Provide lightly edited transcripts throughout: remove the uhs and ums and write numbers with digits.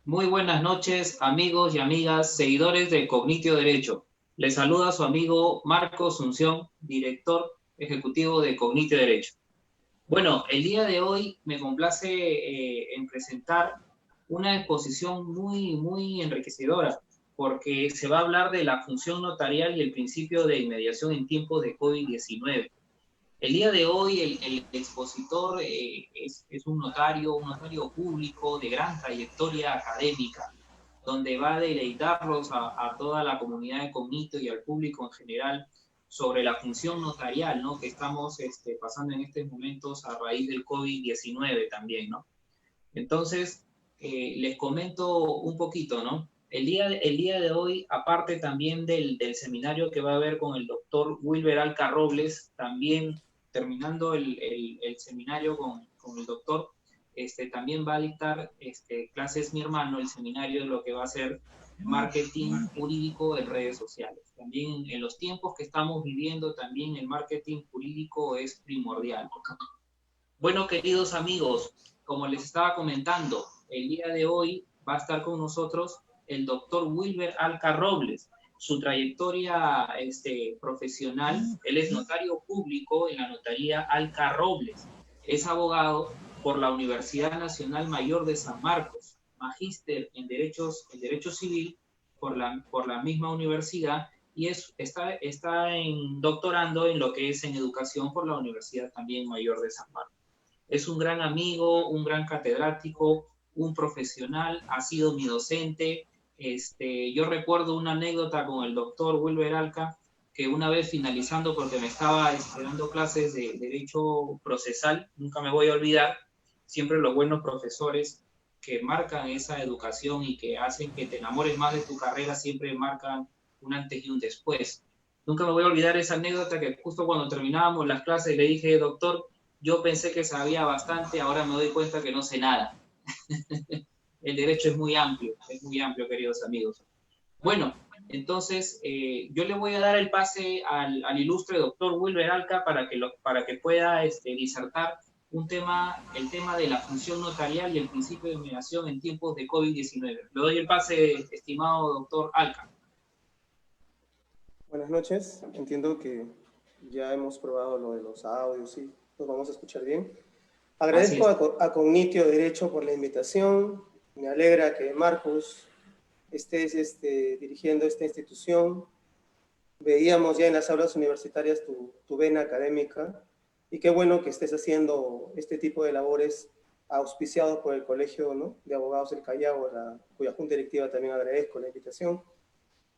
Muy buenas noches, amigos y amigas, seguidores de Cognitio Derecho. Les saluda su amigo Marco Asunción, director ejecutivo de Cognitio Derecho. Bueno, el día de hoy me complace en presentar una exposición muy enriquecedora, porque se va a hablar de la función notarial y el principio de inmediación en tiempos de COVID-19. El día de hoy el expositor es un notario público de gran trayectoria académica, donde va a deleitarlos a toda la comunidad de Cognito y al público en general sobre la función notarial, ¿no? Que estamos pasando en estos momentos a raíz del COVID-19 también, ¿no? Entonces, les comento un poquito, ¿no? El día de hoy, aparte también del seminario que va a haber con el doctor Wilber Alca Robles, también terminando el seminario con el doctor, también va a dictar clases mi hermano, el seminario de lo que va a ser marketing jurídico en redes sociales. También en los tiempos que estamos viviendo, también el marketing jurídico es primordial. Bueno, queridos amigos, como les estaba comentando, el día de hoy va a estar con nosotros el doctor Wilber Alca Robles. Su trayectoria profesional, él es notario público en la notaría Alca Robles. Es abogado por la Universidad Nacional Mayor de San Marcos, magíster en Derecho Civil por la misma universidad y está doctorando en lo que es en educación por la Universidad también Mayor de San Marcos. Es un gran amigo, un gran catedrático, un profesional, ha sido mi docente. Yo recuerdo una anécdota con el doctor Wilber Alca, que una vez finalizando, porque me estaba dando clases de Derecho Procesal, nunca me voy a olvidar, siempre los buenos profesores que marcan esa educación y que hacen que te enamores más de tu carrera, siempre marcan un antes y un después. Nunca me voy a olvidar esa anécdota que justo cuando terminábamos las clases le dije, doctor, yo pensé que sabía bastante, ahora me doy cuenta que no sé nada. El derecho es muy amplio, queridos amigos. Bueno, entonces yo le voy a dar el pase al ilustre doctor Wilber Alca para que pueda disertar el tema de la función notarial y el principio de mediación en tiempos de COVID-19. Le doy el pase, estimado doctor Alca. Buenas noches, entiendo que ya hemos probado lo de los audios y nos vamos a escuchar bien. Agradezco a Cognitio Derecho por la invitación, me alegra que Marcos estés dirigiendo esta institución. Veíamos ya en las aulas universitarias tu vena académica y qué bueno que estés haciendo este tipo de labores auspiciados por el Colegio, ¿no?, de Abogados del Callao, cuya junta directiva también agradezco la invitación.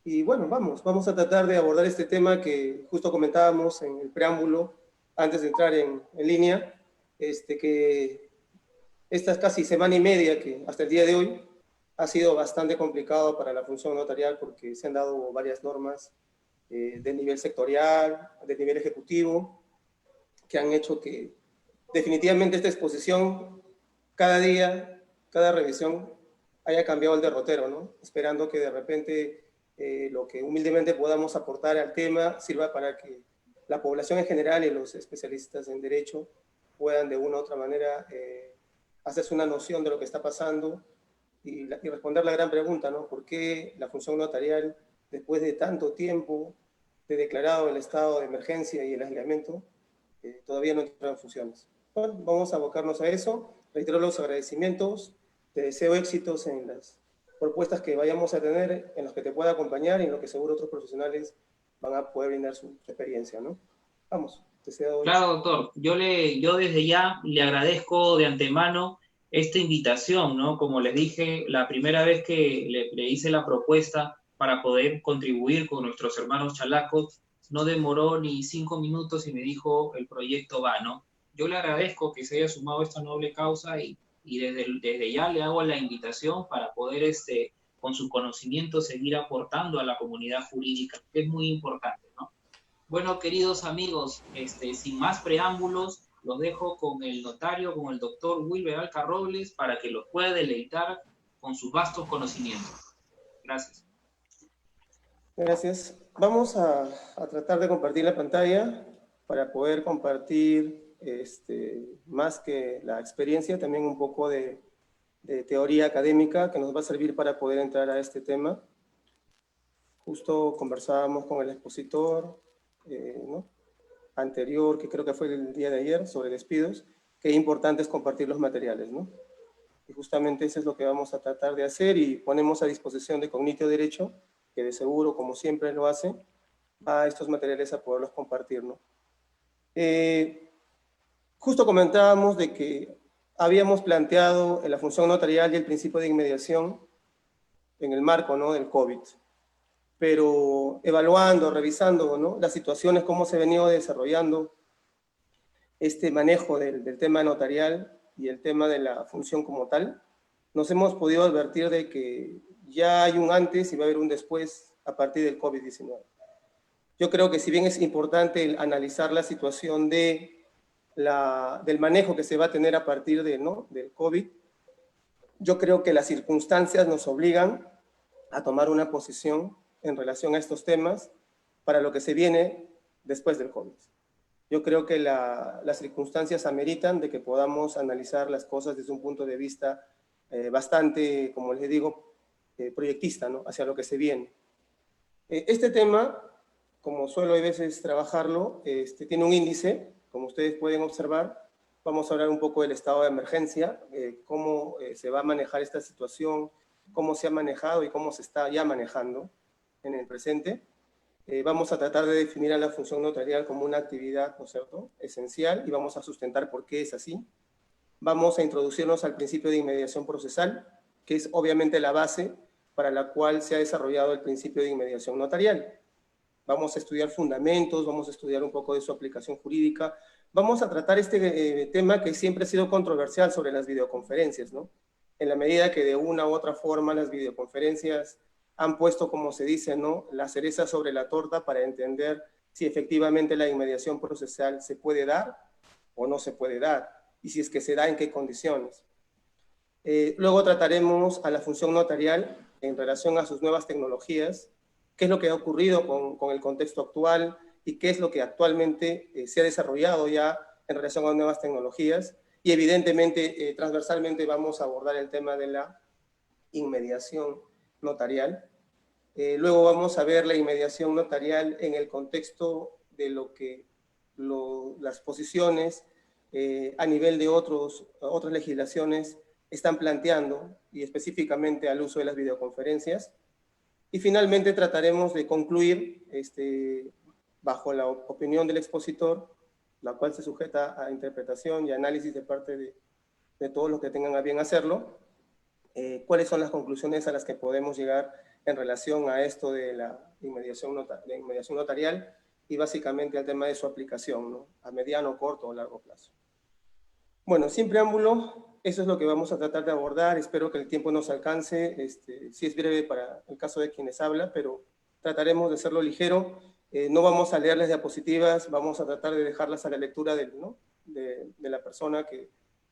Y bueno, vamos a tratar de abordar este tema que justo comentábamos en el preámbulo, antes de entrar en línea, que esta casi semana y media que hasta el día de hoy ha sido bastante complicado para la función notarial porque se han dado varias normas de nivel sectorial, de nivel ejecutivo, que han hecho que definitivamente esta exposición, cada día, cada revisión, haya cambiado el derrotero, ¿no? Esperando que de repente lo que humildemente podamos aportar al tema sirva para que la población en general y los especialistas en derecho puedan de una u otra manera hacerse una noción de lo que está pasando y responder la gran pregunta, ¿no? ¿Por qué la función notarial, después de tanto tiempo de declarado el estado de emergencia y el aislamiento, todavía no entra en funciones? Bueno, vamos a abocarnos a eso. Reitero los agradecimientos, te deseo éxitos en las propuestas que vayamos a tener, en las que te pueda acompañar y en lo que seguro otros profesionales van a poder brindar su experiencia, ¿no? Vamos. Te cedo. Claro, doctor. Yo desde ya le agradezco de antemano esta invitación, ¿no? Como les dije, la primera vez que le hice la propuesta para poder contribuir con nuestros hermanos chalacos, no demoró ni 5 minutos y me dijo, el proyecto va, ¿no? Yo le agradezco que se haya sumado a esta noble causa y desde ya le hago la invitación para poder, con su conocimiento, seguir aportando a la comunidad jurídica, que es muy importante, ¿no? Bueno, queridos amigos, sin más preámbulos, los dejo con el notario, con el doctor Wilber Alca Robles, para que los pueda deleitar con sus vastos conocimientos. Gracias. Gracias. Vamos a tratar de compartir la pantalla para poder compartir más que la experiencia, también un poco de teoría académica que nos va a servir para poder entrar a este tema. Justo conversábamos con el expositor, ¿no? Anterior, que creo que fue el día de ayer, sobre despidos, que importante es compartir los materiales, ¿no? Y justamente eso es lo que vamos a tratar de hacer y ponemos a disposición de Cognitio Derecho, que de seguro, como siempre lo hace, a estos materiales a poderlos compartir, ¿no? Justo comentábamos de que habíamos planteado la función notarial y el principio de inmediación en el marco, ¿no?, del COVID, pero evaluando, revisando, ¿no?, las situaciones, cómo se ha venido desarrollando este manejo del tema notarial y el tema de la función como tal, nos hemos podido advertir de que ya hay un antes y va a haber un después a partir del COVID-19. Yo creo que si bien es importante analizar la situación del manejo que se va a tener a partir del COVID, yo creo que las circunstancias nos obligan a tomar una posición en relación a estos temas para lo que se viene después del COVID. Yo creo que las circunstancias ameritan de que podamos analizar las cosas desde un punto de vista bastante, como les digo, proyectista, ¿no?, hacia lo que se viene. Este tema, como suelo a veces trabajarlo, tiene un índice, como ustedes pueden observar. Vamos a hablar un poco del estado de emergencia, cómo se va a manejar esta situación, cómo se ha manejado y cómo se está ya manejando en el presente. Vamos a tratar de definir a la función notarial como una actividad, ¿no es cierto?, esencial, y vamos a sustentar por qué es así. Vamos a introducirnos al principio de inmediación procesal, que es obviamente la base para la cual se ha desarrollado el principio de inmediación notarial. Vamos a estudiar fundamentos, vamos a estudiar un poco de su aplicación jurídica, vamos a tratar este tema que siempre ha sido controversial sobre las videoconferencias, ¿no? En la medida que de una u otra forma las videoconferencias han puesto, como se dice, ¿no?, la cereza sobre la torta para entender si efectivamente la inmediación procesal se puede dar o no se puede dar, y si es que se da, en qué condiciones. Luego trataremos a la función notarial en relación a sus nuevas tecnologías, qué es lo que ha ocurrido con el contexto actual y qué es lo que actualmente se ha desarrollado ya en relación a nuevas tecnologías. Y evidentemente, transversalmente vamos a abordar el tema de la inmediación notarial. Luego vamos a ver la inmediación notarial en el contexto de lo que las posiciones a nivel de otras legislaciones están planteando, y específicamente al uso de las videoconferencias. Y finalmente trataremos de concluir, bajo la opinión del expositor, la cual se sujeta a interpretación y análisis de parte de todos los que tengan a bien hacerlo, cuáles son las conclusiones a las que podemos llegar en relación a esto de la inmediación notarial y básicamente al tema de su aplicación, ¿no?, a mediano, corto o largo plazo. Bueno, sin preámbulo, eso es lo que vamos a tratar de abordar. Espero que el tiempo nos alcance. Sí es breve para el caso de quienes hablan, pero trataremos de hacerlo ligero. No vamos a leer las diapositivas, vamos a tratar de dejarlas a la lectura de la persona que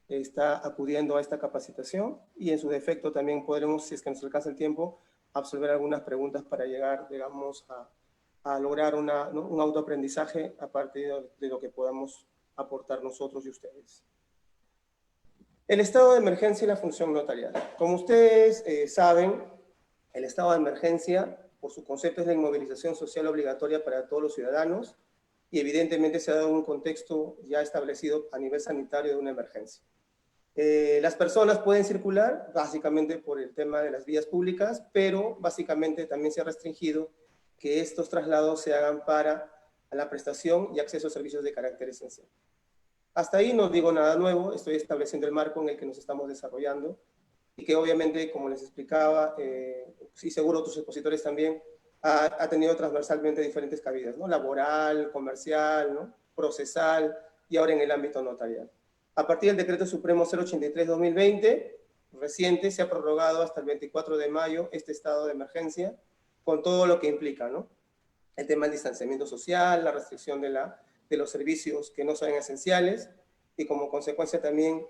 está acudiendo a esta capacitación, y en su defecto también podremos, si es que nos alcanza el tiempo, absolver algunas preguntas para llegar, digamos, a lograr un autoaprendizaje a partir de lo que podamos aportar nosotros y ustedes. El estado de emergencia y la función notarial. Como ustedes saben, el estado de emergencia, por su concepto, es la inmovilización social obligatoria para todos los ciudadanos, y evidentemente se ha dado un contexto ya establecido a nivel sanitario de una emergencia. Las personas pueden circular básicamente por el tema de las vías públicas, pero básicamente también se ha restringido que estos traslados se hagan para a la prestación y acceso a servicios de carácter esencial. Hasta ahí no digo nada nuevo, estoy estableciendo el marco en el que nos estamos desarrollando y que obviamente, como les explicaba, y seguro otros expositores también, ha tenido transversalmente diferentes cabidas, ¿no? Laboral, comercial, ¿no? Procesal y ahora en el ámbito notarial. A partir del Decreto Supremo 083-2020, reciente, se ha prorrogado hasta el 24 de mayo este estado de emergencia, con todo lo que implica, ¿no? El tema del distanciamiento social, la restricción de los servicios que no son esenciales, y como consecuencia también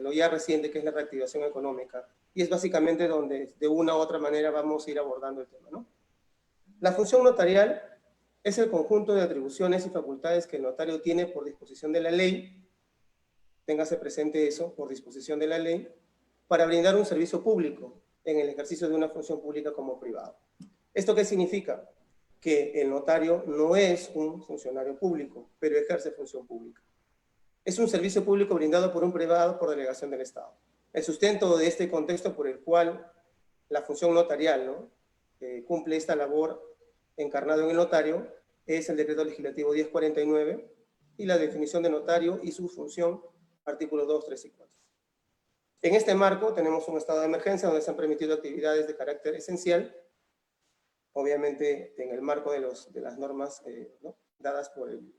lo ya reciente, que es la reactivación económica. Y es básicamente donde de una u otra manera vamos a ir abordando el tema, ¿no? La función notarial es el conjunto de atribuciones y facultades que el notario tiene por disposición de la ley, téngase presente eso, por disposición de la ley, para brindar un servicio público en el ejercicio de una función pública como privado. ¿Esto qué significa? Que el notario no es un funcionario público, pero ejerce función pública. Es un servicio público brindado por un privado por delegación del Estado. El sustento de este contexto por el cual la función notarial, ¿no? Cumple esta labor encarnado en el notario es el Decreto Legislativo 1049 y la definición de notario y su función, artículos 2, 3 y 4. En este marco tenemos un estado de emergencia donde se han permitido actividades de carácter esencial, obviamente en el marco de las normas ¿no? dadas por el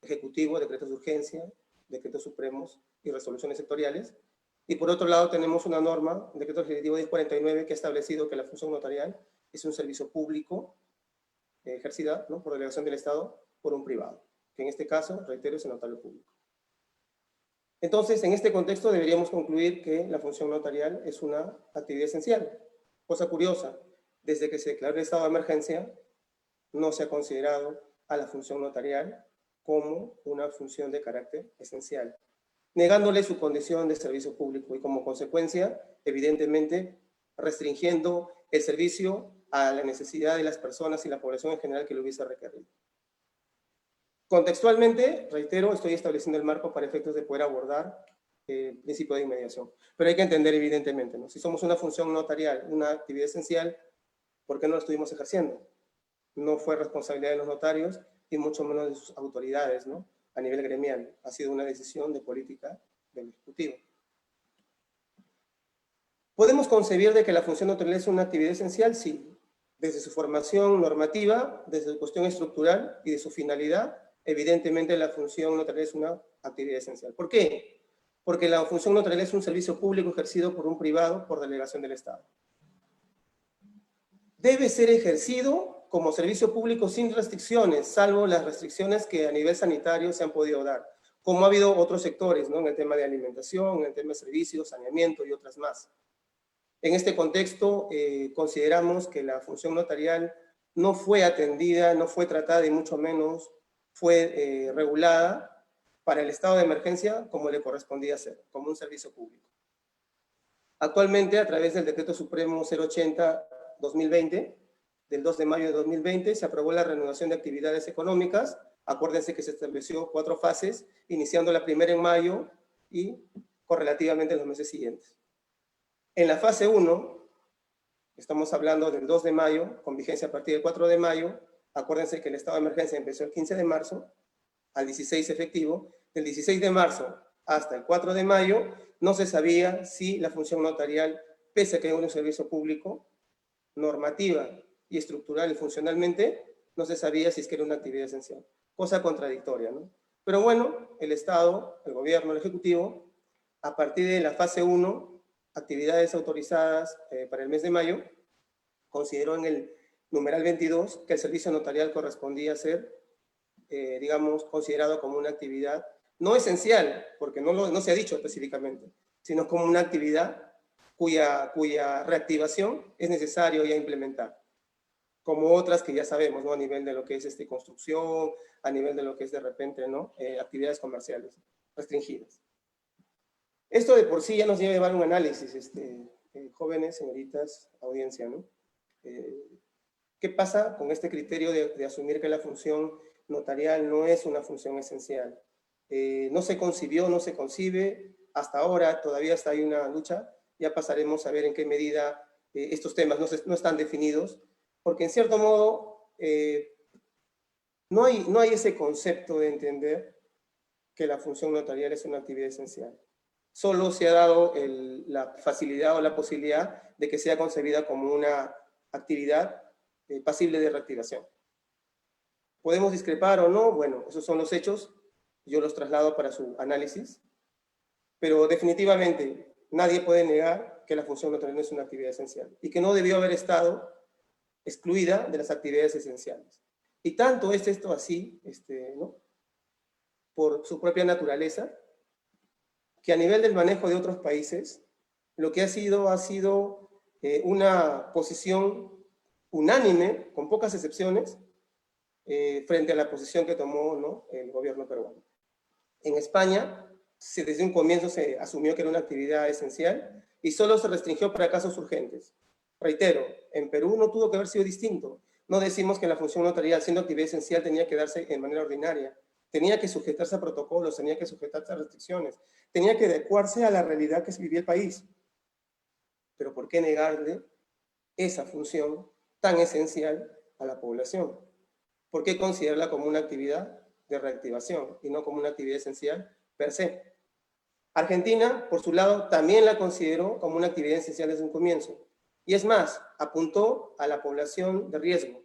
Ejecutivo, decretos de urgencia, decretos supremos y resoluciones sectoriales. Y por otro lado tenemos una norma, Decreto Legislativo 1049, que ha establecido que la función notarial es un servicio público ejercida, ¿no? por delegación del Estado por un privado, que en este caso, reitero, es el notario público. Entonces, en este contexto deberíamos concluir que la función notarial es una actividad esencial. Cosa curiosa, desde que se declaró el estado de emergencia, no se ha considerado a la función notarial como una función de carácter esencial, negándole su condición de servicio público y como consecuencia, evidentemente, restringiendo el servicio a la necesidad de las personas y la población en general que lo hubiese requerido. Contextualmente, reitero, estoy estableciendo el marco para efectos de poder abordar el principio de inmediación. Pero hay que entender evidentemente, ¿no? Si somos una función notarial, una actividad esencial, ¿por qué no la estuvimos ejerciendo? No fue responsabilidad de los notarios y mucho menos de sus autoridades, ¿no? A nivel gremial. Ha sido una decisión de política del Ejecutivo. ¿Podemos concebir de que la función notarial es una actividad esencial? Sí. Desde su formación normativa, desde su cuestión estructural y de su finalidad, evidentemente la función notarial es una actividad esencial. ¿Por qué? Porque la función notarial es un servicio público ejercido por un privado por delegación del Estado. Debe ser ejercido como servicio público sin restricciones, salvo las restricciones que a nivel sanitario se han podido dar, como ha habido otros sectores, ¿no? En el tema de alimentación, en el tema de servicios, saneamiento y otras más. En este contexto, consideramos que la función notarial no fue atendida, no fue tratada y mucho menos fue regulada para el estado de emergencia como le correspondía hacer, como un servicio público. Actualmente, a través del Decreto Supremo 080-2020, del 2 de mayo de 2020, se aprobó la reanudación de actividades económicas. Acuérdense que se estableció 4 fases, iniciando la primera en mayo y correlativamente en los meses siguientes. En la fase 1, estamos hablando del 2 de mayo, con vigencia a partir del 4 de mayo, acuérdense que el estado de emergencia empezó el 15 de marzo, al 16 efectivo, del 16 de marzo hasta el 4 de mayo, no se sabía si la función notarial, pese a que era un servicio público, normativa y estructural y funcionalmente, no se sabía si es que era una actividad esencial. Cosa contradictoria, ¿no? Pero bueno, el Estado, el gobierno, el Ejecutivo, a partir de la fase 1, actividades autorizadas para el mes de mayo, consideró en el numeral 22 que el servicio notarial correspondía a ser, digamos, considerado como una actividad no esencial, porque no se ha dicho específicamente, sino como una actividad cuya reactivación es necesario ya implementar, como otras que ya sabemos, ¿no? A nivel de lo que es construcción, a nivel de lo que es de repente, ¿no? Actividades comerciales restringidas. Esto de por sí ya nos lleva a llevar un análisis, jóvenes, señoritas, audiencia, ¿no? ¿Qué pasa con este criterio de asumir que la función notarial no es una función esencial? No se concibió, no se concibe, hasta ahora todavía está ahí una lucha, ya pasaremos a ver en qué medida estos temas no están definidos, porque en cierto modo no hay ese concepto de entender que la función notarial es una actividad esencial. Solo se ha dado la facilidad o la posibilidad de que sea concebida como una actividad pasible de reactivación. ¿Podemos discrepar o no? Bueno, esos son los hechos, yo los traslado para su análisis, pero definitivamente nadie puede negar que la función notarial no es una actividad esencial y que no debió haber estado excluida de las actividades esenciales. Y tanto es esto así, ¿no?, por su propia naturaleza, que a nivel del manejo de otros países, lo que ha sido una posición unánime, con pocas excepciones, frente a la posición que tomó, ¿no?, el gobierno peruano. En España, desde un comienzo se asumió que era una actividad esencial y solo se restringió para casos urgentes. Reitero, en Perú no tuvo que haber sido distinto. No decimos que la función notarial, siendo actividad esencial, tenía que darse en manera ordinaria. Tenía que sujetarse a protocolos, tenía que sujetarse a restricciones, tenía que adecuarse a la realidad que vivía el país. Pero ¿por qué negarle esa función tan esencial a la población? ¿Por qué considerarla como una actividad de reactivación y no como una actividad esencial per se? Argentina, por su lado, también la consideró como una actividad esencial desde un comienzo. Y es más, apuntó a la población de riesgo.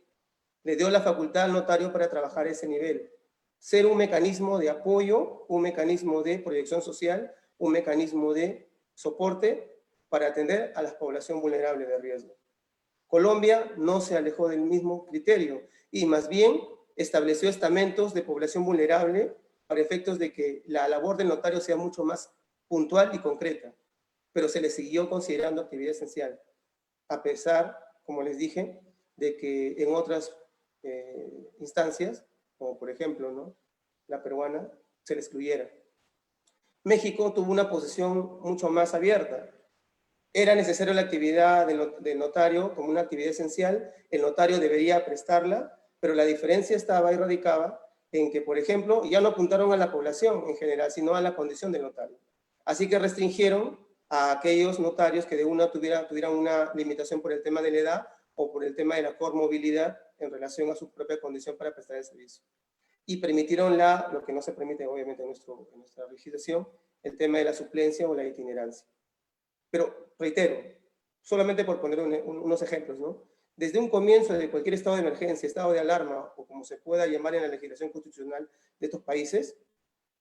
Le dio la facultad al notario para trabajar a ese nivel. Ser un mecanismo de apoyo, un mecanismo de proyección social, un mecanismo de soporte para atender a la población vulnerable de riesgo. Colombia no se alejó del mismo criterio y más bien estableció estamentos de población vulnerable para efectos de que la labor del notario sea mucho más puntual y concreta, pero se le siguió considerando actividad esencial, a pesar, como les dije, de que en otras instancias, como por ejemplo, ¿no?, la peruana, se le excluyera. México tuvo una posición mucho más abierta. Era necesaria la actividad del notario como una actividad esencial, el notario debería prestarla, pero la diferencia estaba y radicaba en que, por ejemplo, ya no apuntaron a la población en general, sino a la condición del notario. Así que restringieron a aquellos notarios que de una tuvieran una limitación por el tema de la edad o por el tema de la comorbilidad en relación a su propia condición para prestar el servicio. Y permitieron lo que no se permite obviamente en nuestra legislación, el tema de la suplencia o la itinerancia. Pero, reitero, solamente por poner unos ejemplos, ¿no?, desde un comienzo de cualquier estado de emergencia, estado de alarma, o como se pueda llamar en la legislación constitucional de estos países,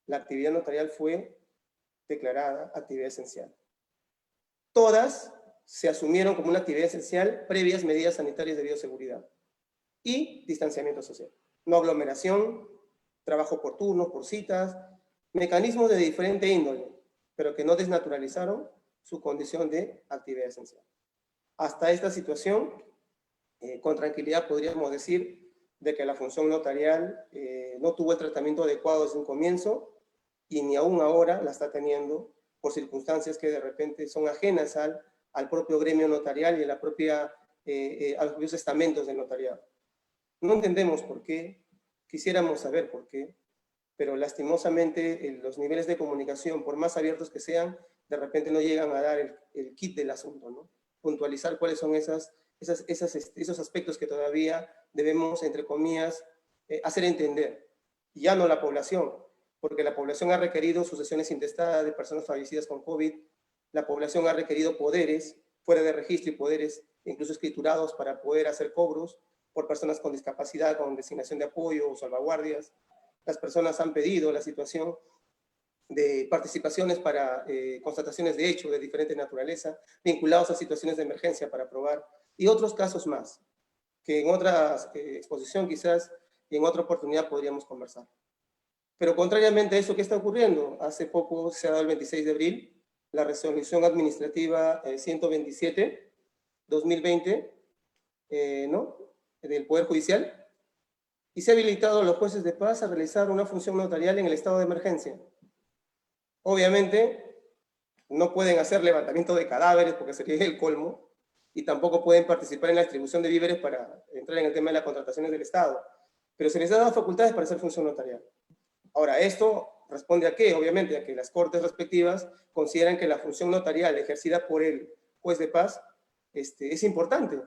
la actividad notarial fue declarada actividad esencial. Todas se asumieron como una actividad esencial previas medidas sanitarias de bioseguridad y distanciamiento social. No aglomeración, trabajo por turnos, por citas, mecanismos de diferente índole, pero que no desnaturalizaron su condición de actividad esencial. Hasta esta situación, con tranquilidad podríamos decir de que la función notarial no tuvo el tratamiento adecuado desde un comienzo y ni aún ahora la está teniendo por circunstancias que de repente son ajenas al propio gremio notarial y a los propios estamentos del notariado. No entendemos por qué, quisiéramos saber por qué, pero lastimosamente los niveles de comunicación, por más abiertos que sean, de repente no llegan a dar el kit del asunto, ¿no? Puntualizar cuáles son esos aspectos que todavía debemos, entre comillas, hacer entender. Y ya no la población, porque la población ha requerido sucesiones intestadas de personas fallecidas con COVID, la población ha requerido poderes fuera de registro y poderes incluso escriturados para poder hacer cobros por personas con discapacidad, con designación de apoyo o salvaguardias. Las personas han pedido la situación de participaciones para constataciones de hecho de diferente naturaleza, vinculados a situaciones de emergencia para probar, y otros casos más, que en otra exposición quizás y en otra oportunidad podríamos conversar. Pero contrariamente a eso, ¿qué está ocurriendo? Hace poco se ha dado el 26 de abril la resolución administrativa 127-2020, ¿no?, del Poder Judicial, y se ha habilitado a los jueces de paz a realizar una función notarial en el estado de emergencia. Obviamente, no pueden hacer levantamiento de cadáveres porque sería el colmo, y tampoco pueden participar en la distribución de víveres para entrar en el tema de las contrataciones del Estado, pero se les ha dado facultades para hacer función notarial. Ahora, esto responde a qué? Obviamente a que las cortes respectivas consideran que la función notarial ejercida por el juez de paz es importante.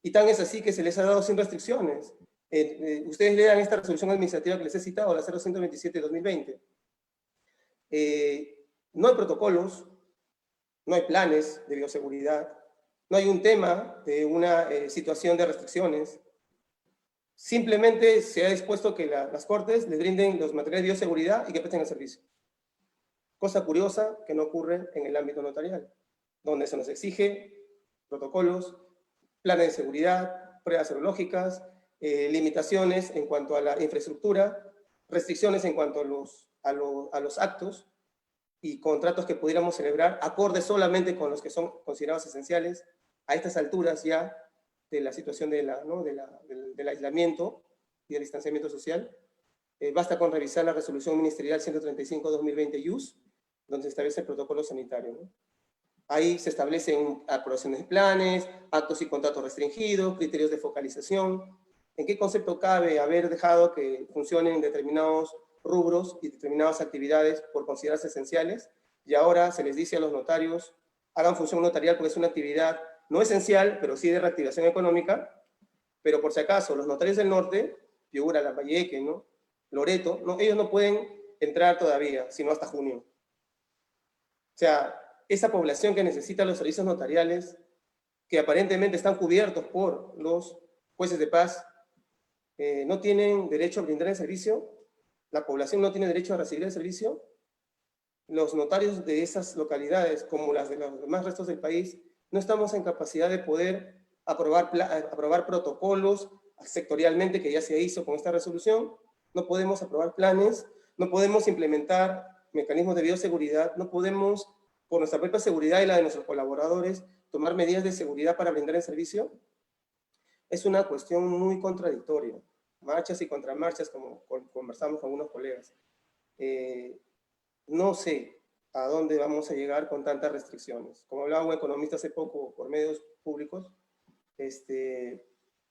Y tan es así que se les ha dado sin restricciones. Ustedes lean esta resolución administrativa que les he citado, la 0127 de 2020. No hay protocolos, no hay planes de bioseguridad, no hay un tema de una situación de restricciones. Simplemente se ha dispuesto que las Cortes les brinden los materiales de bioseguridad y que presten el servicio. Cosa curiosa que no ocurre en el ámbito notarial, donde se nos exige protocolos, planes de seguridad, pruebas serológicas, limitaciones en cuanto a la infraestructura, restricciones en cuanto a los actos y contratos que pudiéramos celebrar, acordes solamente con los que son considerados esenciales a estas alturas ya de la situación del aislamiento y del distanciamiento social. Basta con revisar la resolución ministerial 135-2020 donde se establece el protocolo sanitario, ¿no? Ahí se establecen aprobaciones de planes, actos y contratos restringidos, criterios de focalización. ¿En qué concepto cabe haber dejado que funcionen determinados rubros y determinadas actividades por considerarse esenciales? Y ahora se les dice a los notarios, hagan función notarial porque es una actividad no esencial, pero sí de reactivación económica. Pero por si acaso, los notarios del norte, Piura, Lambayeque, ¿no? Loreto, ¿no? Ellos no pueden entrar todavía, sino hasta junio. O sea, esa población que necesita los servicios notariales, que aparentemente están cubiertos por los jueces de paz, no tienen derecho a brindar el servicio, la población no tiene derecho a recibir el servicio, los notarios de esas localidades, como las de los demás restos del país, no estamos en capacidad de poder aprobar protocolos sectorialmente, que ya se hizo con esta resolución, no podemos aprobar planes, no podemos implementar mecanismos de bioseguridad, no podemos, por nuestra propia seguridad y la de nuestros colaboradores, tomar medidas de seguridad para brindar el servicio. Es una cuestión muy contradictoria. Marchas y contramarchas, como conversamos con algunos colegas. No sé a dónde vamos a llegar con tantas restricciones. Como hablaba un economista hace poco por medios públicos,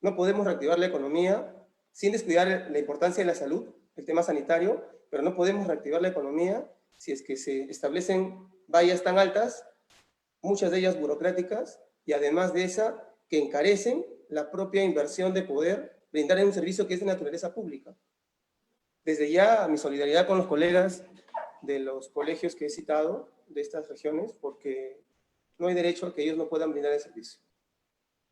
no podemos reactivar la economía sin descuidar la importancia de la salud, el tema sanitario, pero no podemos reactivar la economía si es que se establecen vallas tan altas, muchas de ellas burocráticas, y además de esa, que encarecen la propia inversión de poder brindar un servicio que es de naturaleza pública. Desde ya, mi solidaridad con los colegas de los colegios que he citado, de estas regiones, porque no hay derecho a que ellos no puedan brindar el servicio.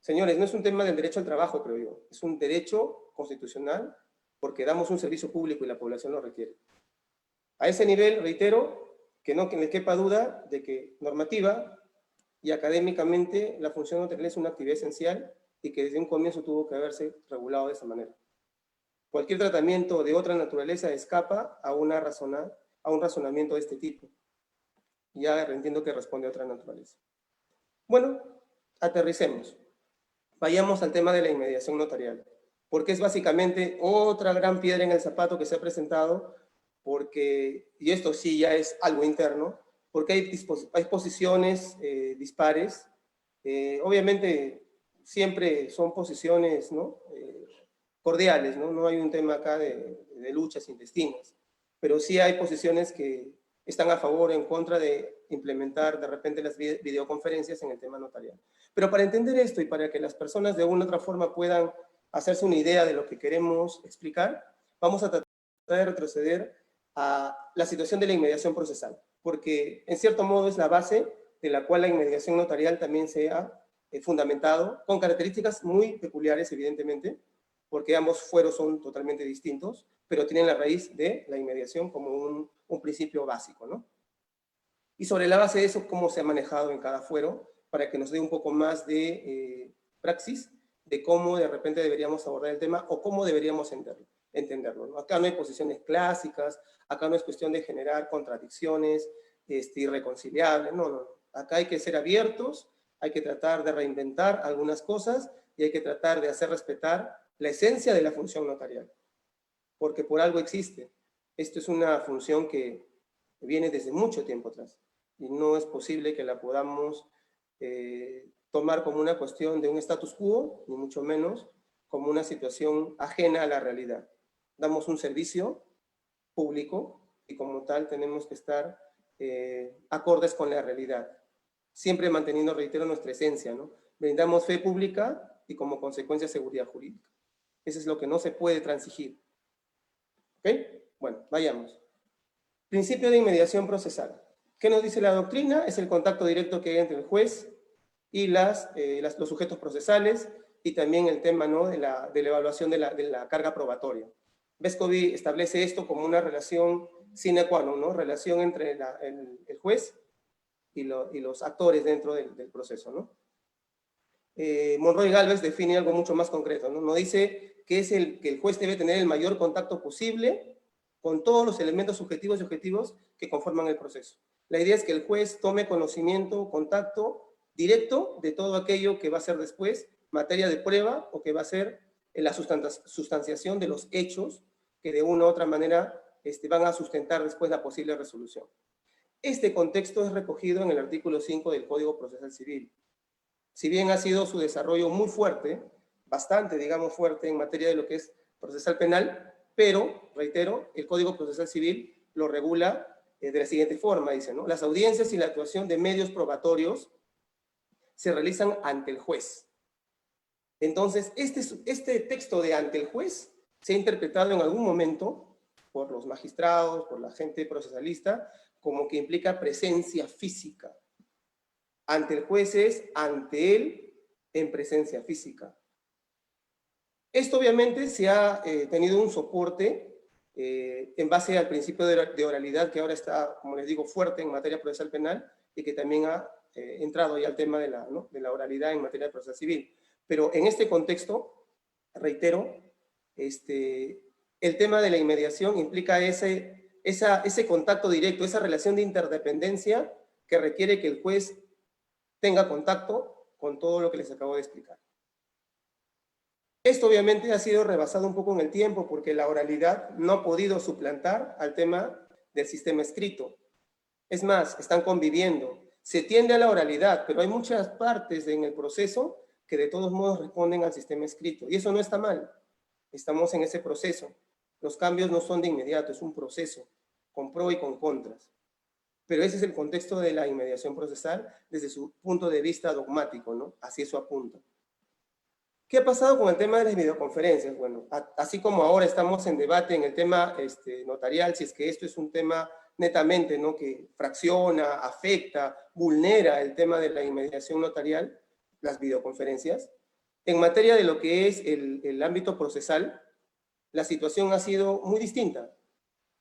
Señores, no es un tema del derecho al trabajo, creo yo, es un derecho constitucional porque damos un servicio público y la población lo requiere. A ese nivel, reitero, que no le quepa duda de que normativa y académicamente la función notarial es una actividad esencial y que desde un comienzo tuvo que haberse regulado de esa manera. Cualquier tratamiento de otra naturaleza escapa a un razonamiento de este tipo. Ya entiendo que responde a otra naturaleza. Bueno, aterricemos. Vayamos al tema de la inmediación notarial, porque es básicamente otra gran piedra en el zapato que se ha presentado, porque, y esto sí ya es algo interno, porque hay posiciones dispares. Obviamente siempre son posiciones, ¿no? Cordiales, ¿no? No hay un tema acá de luchas intestinas, pero sí hay posiciones que están a favor o en contra de implementar de repente las videoconferencias en el tema notarial. Pero para entender esto y para que las personas de una u otra forma puedan hacerse una idea de lo que queremos explicar, vamos a tratar de retroceder a la situación de la inmediación procesal, porque en cierto modo es la base de la cual la inmediación notarial también se ha fundamentado, con características muy peculiares, evidentemente, porque ambos fueros son totalmente distintos, pero tienen la raíz de la inmediación como un principio básico, ¿no? Y sobre la base de eso, cómo se ha manejado en cada fuero, para que nos dé un poco más de praxis de cómo de repente deberíamos abordar el tema o cómo deberíamos entenderlo, ¿no? Acá no hay posiciones clásicas, acá no es cuestión de generar contradicciones irreconciliables, no, no. Acá hay que ser abiertos, hay que tratar de reinventar algunas cosas y hay que tratar de hacer respetar la esencia de la función notarial, porque por algo existe. Esto es una función que viene desde mucho tiempo atrás y no es posible que la podamos tomar como una cuestión de un status quo, ni mucho menos como una situación ajena a la realidad. Damos un servicio público y como tal tenemos que estar acordes con la realidad, siempre manteniendo, reitero, nuestra esencia, ¿no? Brindamos fe pública y como consecuencia seguridad jurídica. Eso es lo que no se puede transigir. ¿Ok? Bueno, vayamos. Principio de inmediación procesal. ¿Qué nos dice la doctrina? Es el contacto directo que hay entre el juez y los sujetos procesales, y también el tema, ¿no?, de la evaluación de la carga probatoria. Vescovi establece esto como una relación sine qua non, ¿no?, relación entre el juez y los actores dentro del proceso, ¿no? Monroy Galvez define algo mucho más concreto, ¿no? Nos dice que el juez debe tener el mayor contacto posible con todos los elementos subjetivos y objetivos que conforman el proceso. La idea es que el juez tome conocimiento, contacto directo de todo aquello que va a ser después materia de prueba, o que va a ser la sustanciación de los hechos que de una u otra manera van a sustentar después la posible resolución. Este contexto es recogido en el artículo 5 del Código Procesal Civil. Si bien ha sido su desarrollo muy fuerte, bastante, digamos, fuerte en materia de lo que es procesal penal, pero, reitero, el Código Procesal Civil lo regula de la siguiente forma, dice, ¿no? Las audiencias y la actuación de medios probatorios se realizan ante el juez. Entonces, este texto de ante el juez se ha interpretado en algún momento por los magistrados, por la gente procesalista, como que implica presencia física. Ante el juez es ante él en presencia física. Esto obviamente se ha tenido un soporte en base al principio de oralidad, que ahora está, como les digo, fuerte en materia procesal penal, y que también ha entrado ya al tema de la oralidad en materia de procesal civil. Pero en este contexto, reitero, el tema de la inmediación implica ese contacto directo, esa relación de interdependencia que requiere que el juez tenga contacto con todo lo que les acabo de explicar. Esto obviamente ha sido rebasado un poco en el tiempo, porque la oralidad no ha podido suplantar al tema del sistema escrito. Es más, están conviviendo. Se tiende a la oralidad, pero hay muchas partes en el proceso que de todos modos responden al sistema escrito. Y eso no está mal. Estamos en ese proceso. Los cambios no son de inmediato, es un proceso, con pro y con contras. Pero ese es el contexto de la inmediación procesal desde su punto de vista dogmático, ¿no? Así eso apunta. ¿Qué ha pasado con el tema de las videoconferencias? Bueno, así como ahora estamos en debate en el tema notarial, si es que esto es un tema netamente, ¿no?, que fracciona, afecta, vulnera el tema de la inmediación notarial, las videoconferencias. En materia de lo que es el ámbito procesal, la situación ha sido muy distinta.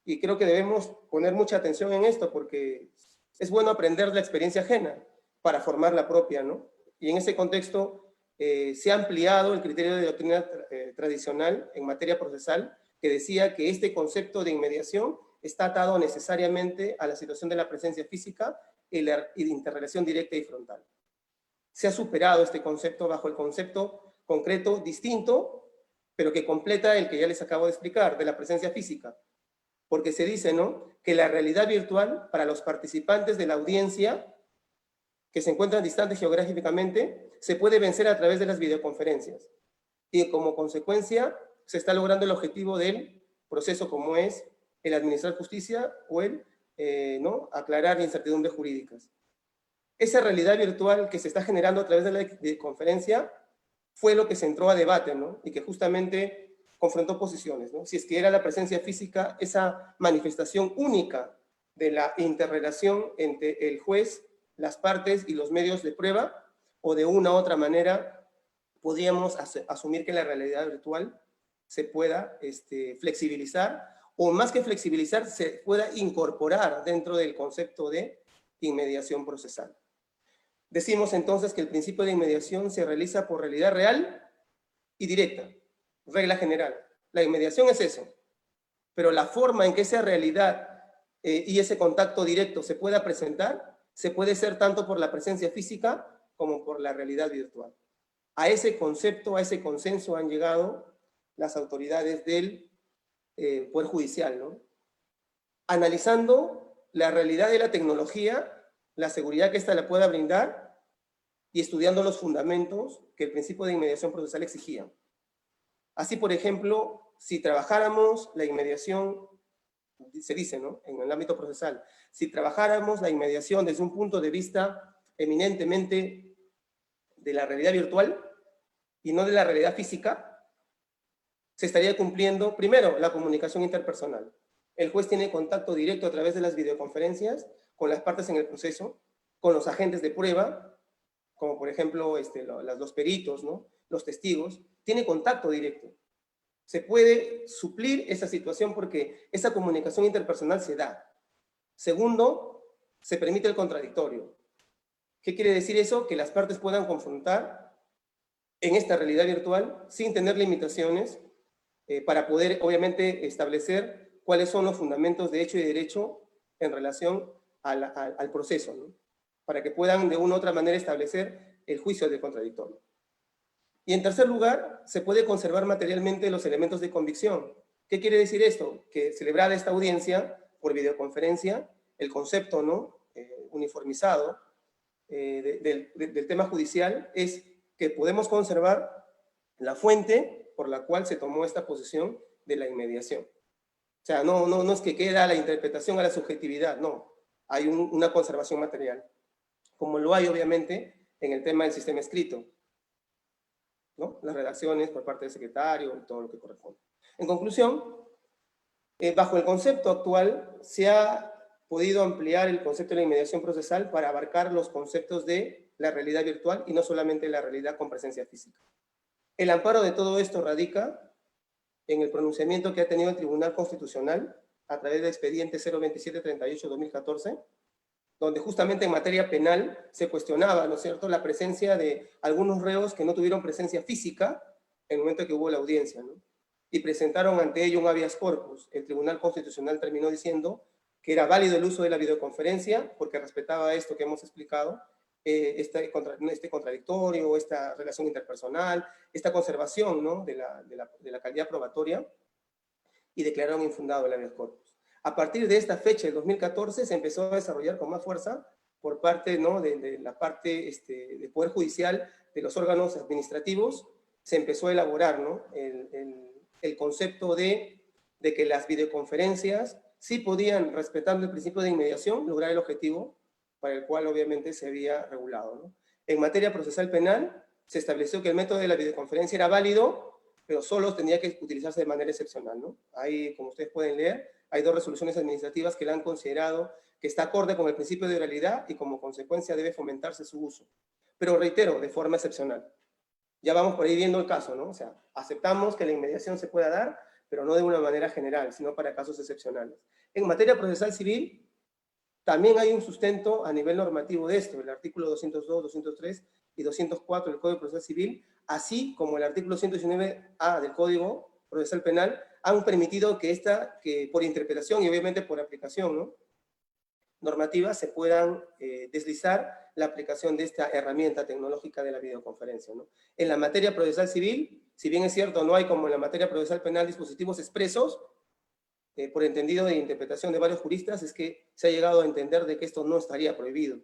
Y creo que debemos poner mucha atención en esto, porque es bueno aprender de la experiencia ajena para formar la propia, ¿no? Y en ese contexto se ha ampliado el criterio de doctrina tradicional en materia procesal, que decía que este concepto de inmediación está atado necesariamente a la situación de la presencia física y de interrelación directa y frontal. Se ha superado este concepto bajo el concepto concreto distinto, pero que completa el que ya les acabo de explicar, de la presencia física. Porque se dice, ¿no?, que la realidad virtual para los participantes de la audiencia que se encuentran distantes geográficamente se puede vencer a través de las videoconferencias. Y como consecuencia se está logrando el objetivo del proceso, como es el administrar justicia o el aclarar incertidumbres jurídicas. Esa realidad virtual que se está generando a través de la videoconferencia fue lo que se entró a debate, ¿no?, y que justamente confrontó posiciones, ¿no? Si es que era la presencia física esa manifestación única de la interrelación entre el juez, las partes y los medios de prueba, o de una u otra manera podríamos asumir que la realidad virtual se pueda flexibilizar, o más que flexibilizar, se pueda incorporar dentro del concepto de inmediación procesal. Decimos entonces que el principio de inmediación se realiza por realidad real y directa, regla general. La inmediación es eso, pero la forma en que esa realidad y ese contacto directo se pueda presentar, se puede ser tanto por la presencia física como por la realidad virtual. A ese concepto, a ese consenso han llegado las autoridades del Poder Judicial, ¿no? Analizando la realidad de la tecnología, la seguridad que ésta le pueda brindar, y estudiando los fundamentos que el principio de inmediación procesal exigía. Así, por ejemplo, si trabajáramos la inmediación, se dice, ¿no?, en el ámbito procesal, si trabajáramos la inmediación desde un punto de vista eminentemente de la realidad virtual y no de la realidad física, se estaría cumpliendo, primero, la comunicación interpersonal. El juez tiene contacto directo a través de las videoconferencias con las partes en el proceso, con los agentes de prueba, como por ejemplo los peritos, ¿no? Los testigos, tiene contacto directo. Se puede suplir esa situación porque esa comunicación interpersonal se da. Segundo, se permite el contradictorio. ¿Qué quiere decir eso? Que las partes puedan confrontar en esta realidad virtual sin tener limitaciones para poder, obviamente, establecer cuáles son los fundamentos de hecho y derecho en relación al proceso, ¿no? Para que puedan de una u otra manera establecer el juicio del contradictorio. Y en tercer lugar, se puede conservar materialmente los elementos de convicción. ¿Qué quiere decir esto? Que celebrada esta audiencia por videoconferencia, el concepto, ¿no? Uniformizado del tema judicial es que podemos conservar la fuente por la cual se tomó esta posición de la inmediación. O sea, no es que queda la interpretación a la subjetividad, no. Hay una conservación material, como lo hay obviamente en el tema del sistema escrito, ¿no? Las redacciones por parte del secretario y todo lo que corresponde. En conclusión, bajo el concepto actual se ha podido ampliar el concepto de la inmediación procesal para abarcar los conceptos de la realidad virtual y no solamente la realidad con presencia física. El amparo de todo esto radica en el pronunciamiento que ha tenido el Tribunal Constitucional a través del expediente 02738-2014, donde justamente en materia penal se cuestionaba, ¿no es cierto?, la presencia de algunos reos que no tuvieron presencia física en el momento que hubo la audiencia, ¿no? Y presentaron ante ello un habeas corpus. El Tribunal Constitucional terminó diciendo que era válido el uso de la videoconferencia porque respetaba esto que hemos explicado, este contradictorio, esta relación interpersonal, esta conservación, ¿no?, de la calidad probatoria, y declararon infundado el habeas corpus. A partir de esta fecha, el 2014, se empezó a desarrollar con más fuerza por parte, ¿no?, de la parte del Poder Judicial, de los órganos administrativos, se empezó a elaborar, ¿no?, el concepto de que las videoconferencias sí podían, respetando el principio de inmediación, lograr el objetivo para el cual obviamente se había regulado, ¿no? En materia procesal penal, se estableció que el método de la videoconferencia era válido, pero solo tenía que utilizarse de manera excepcional, ¿no? Ahí, como ustedes pueden leer, hay 2 resoluciones administrativas que la han considerado que está acorde con el principio de oralidad y como consecuencia debe fomentarse su uso. Pero reitero, de forma excepcional. Ya vamos por ahí viendo el caso, ¿no? O sea, aceptamos que la inmediación se pueda dar, pero no de una manera general, sino para casos excepcionales. En materia procesal civil, también hay un sustento a nivel normativo de esto, el artículo 202, 203 y 204 del Código Procesal Civil, así como el artículo 119A del Código Procesal Penal, han permitido que por interpretación y obviamente por aplicación, ¿no?, normativa, se puedan deslizar la aplicación de esta herramienta tecnológica de la videoconferencia, ¿no? En la materia procesal civil, si bien es cierto, no hay como en la materia procesal penal dispositivos expresos, por entendido de interpretación de varios juristas, es que se ha llegado a entender de que esto no estaría prohibido.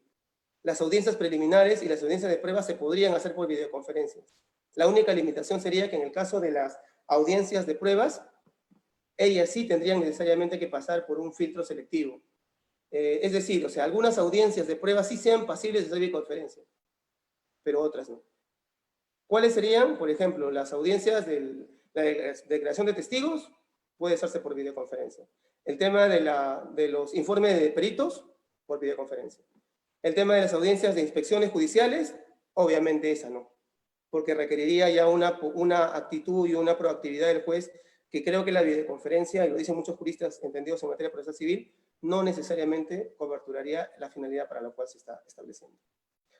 Las audiencias preliminares y las audiencias de prueba se podrían hacer por videoconferencias. La única limitación sería que en el caso de las audiencias de pruebas, ellas sí tendrían necesariamente que pasar por un filtro selectivo. Es decir, o sea, algunas audiencias de prueba sí sean pasibles de videoconferencia, pero otras no. ¿Cuáles serían? Por ejemplo, las audiencias de declaración de testigos puede hacerse por videoconferencia. El tema de los informes de peritos, por videoconferencia. El tema de las audiencias de inspecciones judiciales, obviamente esa no, porque requeriría ya una actitud y una proactividad del juez, que creo que la videoconferencia, y lo dicen muchos juristas entendidos en materia procesal civil, no necesariamente coberturaría la finalidad para la cual se está estableciendo.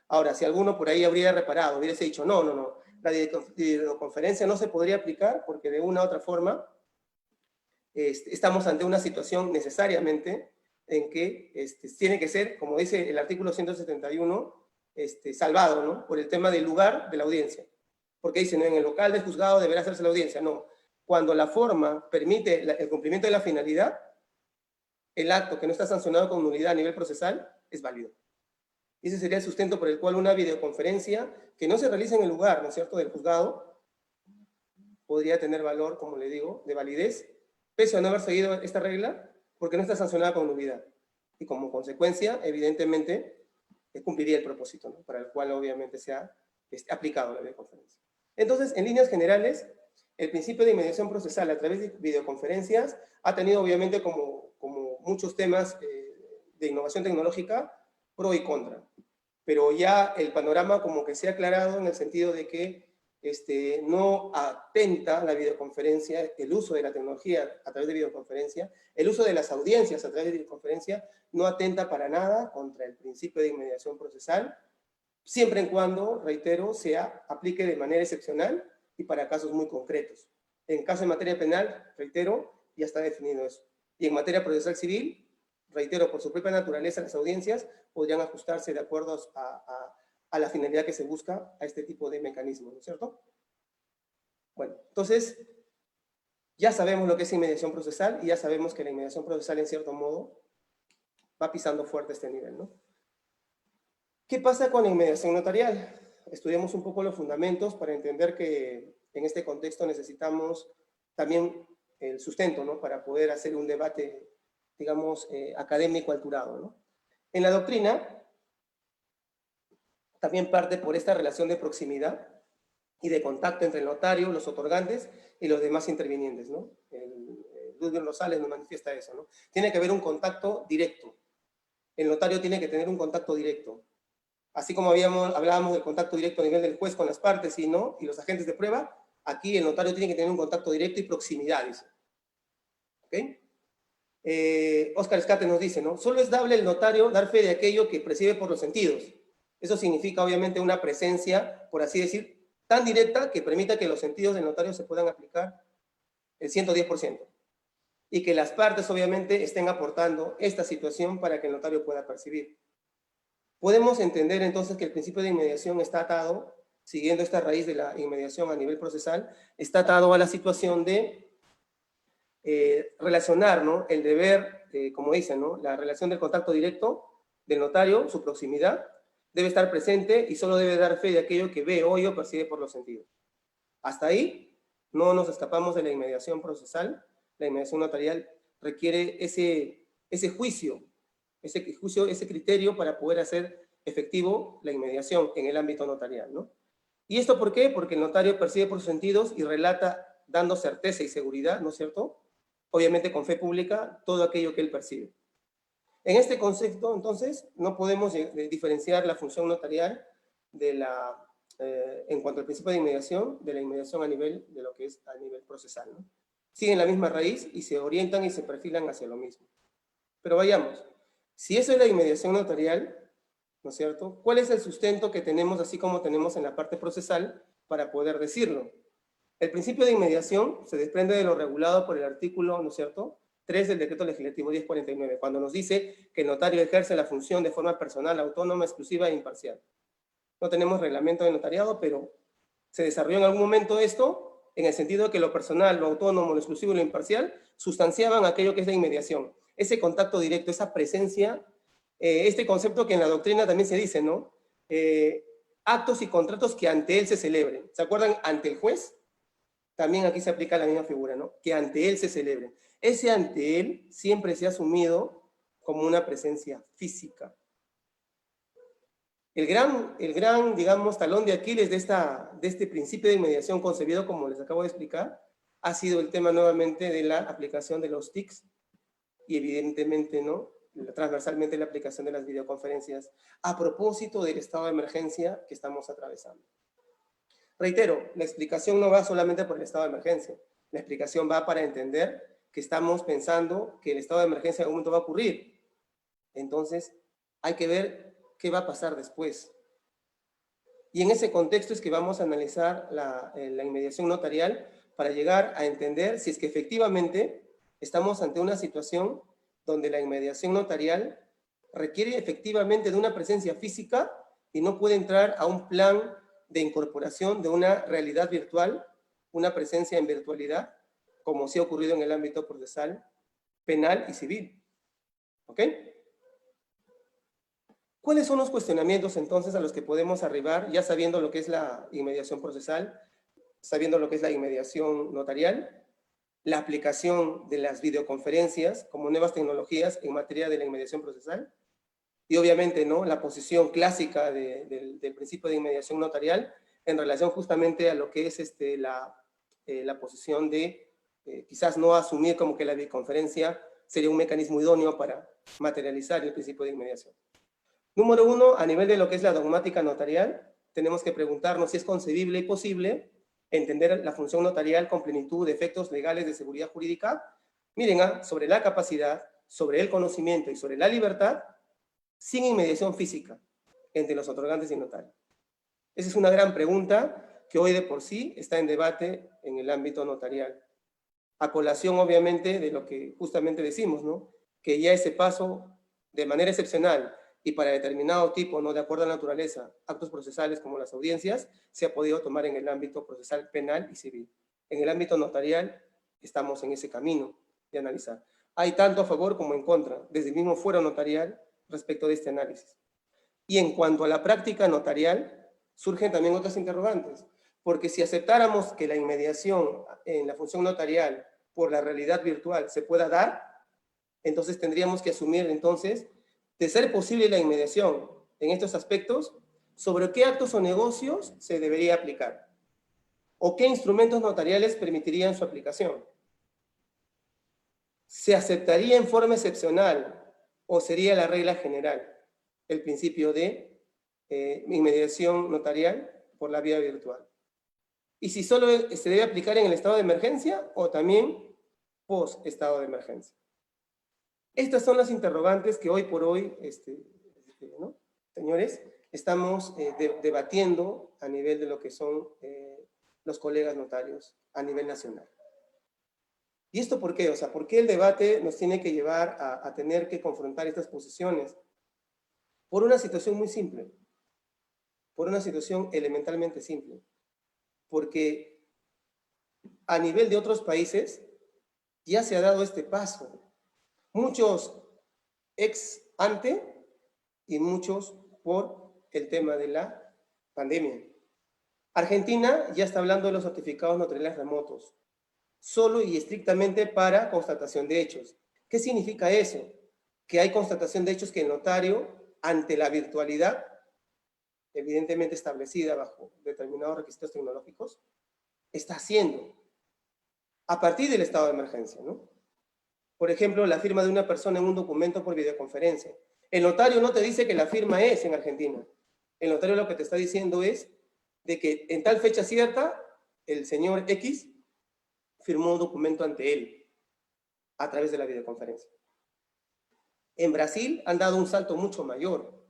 Ahora, si alguno por ahí habría reparado, hubiese dicho, no, la videoconferencia no se podría aplicar porque de una u otra forma estamos ante una situación necesariamente en que tiene que ser, como dice el artículo 171, salvado, ¿no?, por el tema del lugar de la audiencia. Porque dice, no, en el local del juzgado deberá hacerse la audiencia. No, cuando la forma permite el cumplimiento de la finalidad, el acto que no está sancionado con nulidad a nivel procesal es válido. Y ese sería el sustento por el cual una videoconferencia que no se realice en el lugar, ¿no es cierto?, del juzgado, podría tener valor, como le digo, de validez, pese a no haber seguido esta regla, porque no está sancionada con nulidad. Y como consecuencia, evidentemente, cumpliría el propósito, ¿no?, para el cual obviamente se ha aplicado la videoconferencia. Entonces, en líneas generales, el principio de inmediación procesal a través de videoconferencias ha tenido obviamente como muchos temas de innovación tecnológica, pro y contra. Pero ya el panorama como que se ha aclarado en el sentido de que no atenta la videoconferencia, el uso de la tecnología a través de videoconferencia, el uso de las audiencias a través de videoconferencia, no atenta para nada contra el principio de inmediación procesal, siempre en cuando, reitero, se aplique de manera excepcional y para casos muy concretos. En caso de materia penal, reitero, ya está definido eso. Y en materia procesal civil, reitero, por su propia naturaleza, las audiencias podrían ajustarse de acuerdo a la finalidad que se busca a este tipo de mecanismos, ¿no es cierto? Bueno, entonces, ya sabemos lo que es inmediación procesal y ya sabemos que la inmediación procesal, en cierto modo, va pisando fuerte este nivel, ¿no? ¿Qué pasa con la inmediación notarial? Estudiamos un poco los fundamentos para entender que en este contexto necesitamos también el sustento, ¿no? Para poder hacer un debate, digamos, académico alturado, ¿no? En la doctrina, también parte por esta relación de proximidad y de contacto entre el notario, los otorgantes y los demás intervinientes, ¿no? Ludwig Rosales nos manifiesta eso, ¿no? Tiene que haber un contacto directo. El notario tiene que tener un contacto directo. Así como hablábamos del contacto directo a nivel del juez con las partes y los agentes de prueba, aquí el notario tiene que tener un contacto directo y proximidad, dice. ¿Ok? Oscar Escate nos dice, ¿no? Solo es dable el notario dar fe de aquello que percibe por los sentidos. Eso significa, obviamente, una presencia, por así decir, tan directa que permita que los sentidos del notario se puedan aplicar el 110%. Y que las partes, obviamente, estén aportando esta situación para que el notario pueda percibir. Podemos entender entonces que el principio de inmediación está atado, siguiendo esta raíz de la inmediación a nivel procesal, está atado a la situación de relacionar, ¿no? El deber, como dicen, ¿no? La relación del contacto directo del notario, su proximidad, debe estar presente y solo debe dar fe de aquello que ve, oye o percibe por los sentidos. Hasta ahí no nos escapamos de la inmediación procesal. La inmediación notarial requiere ese juicio, ese criterio para poder hacer efectivo la inmediación en el ámbito notarial, ¿no? ¿Y esto por qué? Porque el notario percibe por sus sentidos y relata dando certeza y seguridad, ¿no es cierto? Obviamente con fe pública, todo aquello que él percibe. En este concepto, entonces, no podemos diferenciar la función notarial en cuanto al principio de inmediación, de la inmediación a nivel de lo que es a nivel procesal, ¿no? Siguen la misma raíz y se orientan y se perfilan hacia lo mismo. Pero vayamos, si eso es la inmediación notarial, ¿no es cierto? ¿Cuál es el sustento que tenemos, así como tenemos en la parte procesal, para poder decirlo? El principio de inmediación se desprende de lo regulado por el artículo, ¿no es cierto?, 3 del Decreto Legislativo 1049, cuando nos dice que el notario ejerce la función de forma personal, autónoma, exclusiva e imparcial. No tenemos reglamento de notariado, pero se desarrolló en algún momento esto, en el sentido de que lo personal, lo autónomo, lo exclusivo y lo imparcial sustanciaban aquello que es la inmediación. Ese contacto directo, esa presencia, este concepto que en la doctrina también se dice, ¿no? Actos y contratos que ante él se celebren. ¿Se acuerdan? Ante el juez. También aquí se aplica la misma figura, ¿no? Que ante él se celebren. Ese ante él siempre se ha asumido como una presencia física. El gran, digamos, talón de Aquiles de este principio de inmediación concebido, como les acabo de explicar, ha sido el tema nuevamente de la aplicación de los TICs y evidentemente, ¿no?, transversalmente la aplicación de las videoconferencias a propósito del estado de emergencia que estamos atravesando. Reitero, la explicación no va solamente por el estado de emergencia. La explicación va para entender que estamos pensando que el estado de emergencia en algún momento va a ocurrir. Entonces, hay que ver qué va a pasar después. Y en ese contexto es que vamos a analizar la inmediación notarial para llegar a entender si es que efectivamente estamos ante una situación donde la inmediación notarial requiere efectivamente de una presencia física y no puede entrar a un plan de incorporación de una realidad virtual, una presencia en virtualidad, como sí ha ocurrido en el ámbito procesal, penal y civil. ¿Ok? ¿Cuáles son los cuestionamientos entonces a los que podemos arribar, ya sabiendo lo que es la inmediación procesal, sabiendo lo que es la inmediación notarial, la aplicación de las videoconferencias como nuevas tecnologías en materia de la inmediación procesal? Y obviamente, ¿no?, la posición clásica del principio de inmediación notarial en relación justamente a lo que es la la posición de quizás no asumir como que la videoconferencia sería un mecanismo idóneo para materializar el principio de inmediación. Número uno, a nivel de lo que es la dogmática notarial, tenemos que preguntarnos si es concebible y posible entender la función notarial con plenitud de efectos legales de seguridad jurídica. Miren, sobre la capacidad, sobre el conocimiento y sobre la libertad, sin inmediación física entre los otorgantes y notarios. Esa es una gran pregunta que hoy de por sí está en debate en el ámbito notarial. A colación, obviamente, de lo que justamente decimos, ¿no? Que ya ese paso, de manera excepcional y para determinado tipo, ¿no? De acuerdo a la naturaleza, actos procesales como las audiencias, se ha podido tomar en el ámbito procesal penal y civil. En el ámbito notarial estamos en ese camino de analizar. Hay tanto a favor como en contra, desde el mismo fuero notarial, respecto de este análisis. Y en cuanto a la práctica notarial, surgen también otras interrogantes, porque si aceptáramos que la inmediación en la función notarial por la realidad virtual se pueda dar, entonces tendríamos que asumir entonces, de ser posible la inmediación en estos aspectos, sobre qué actos o negocios se debería aplicar, o qué instrumentos notariales permitirían su aplicación. ¿Se aceptaría en forma excepcional o sería la regla general el principio de inmediación notarial por la vía virtual? Y si solo se debe aplicar en el estado de emergencia o también post estado de emergencia. Estas son las interrogantes que hoy por hoy, ¿no? Señores, estamos debatiendo a nivel de lo que son los colegas notarios a nivel nacional. ¿Y esto por qué? O sea, ¿por qué el debate nos tiene que llevar a tener que confrontar estas posiciones? Por una situación muy simple, por una situación elementalmente simple, porque a nivel de otros países ya se ha dado este paso. Muchos ex ante y muchos por el tema de la pandemia. Argentina ya está hablando de los certificados notariales remotos, solo y estrictamente para constatación de hechos. ¿Qué significa eso? Que hay constatación de hechos que el notario, ante la virtualidad, evidentemente establecida bajo determinados requisitos tecnológicos, está haciendo a partir del estado de emergencia, ¿no? Por ejemplo, la firma de una persona en un documento por videoconferencia. El notario no te dice que la firma es en Argentina. El notario lo que te está diciendo es de que en tal fecha cierta, el señor X firmó un documento ante él a través de la videoconferencia. En Brasil han dado un salto mucho mayor.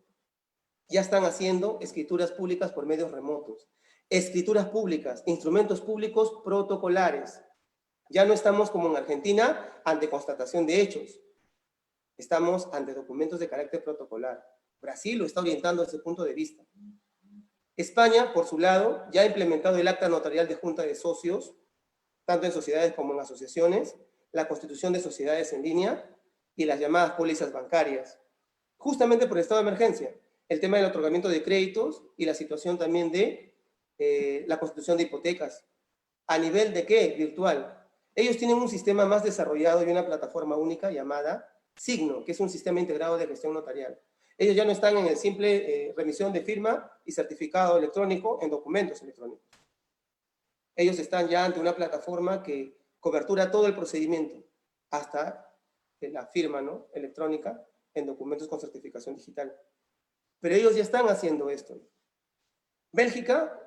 Ya están haciendo escrituras públicas por medios remotos. Escrituras públicas, instrumentos públicos protocolares. Ya no estamos como en Argentina ante constatación de hechos. Estamos ante documentos de carácter protocolar. Brasil lo está orientando desde ese punto de vista. España, por su lado, ya ha implementado el acta notarial de junta de socios, tanto en sociedades como en asociaciones, la constitución de sociedades en línea y las llamadas pólizas bancarias. Justamente por el estado de emergencia, el tema del otorgamiento de créditos y la situación también de la constitución de hipotecas. ¿A nivel de qué? Virtual. Ellos tienen un sistema más desarrollado y una plataforma única llamada Signo, que es un sistema integrado de gestión notarial. Ellos ya no están en el simple remisión de firma y certificado electrónico en documentos electrónicos. Ellos están ya ante una plataforma que cobertura todo el procedimiento, hasta la firma, ¿no?, electrónica en documentos con certificación digital. Pero ellos ya están haciendo esto. Bélgica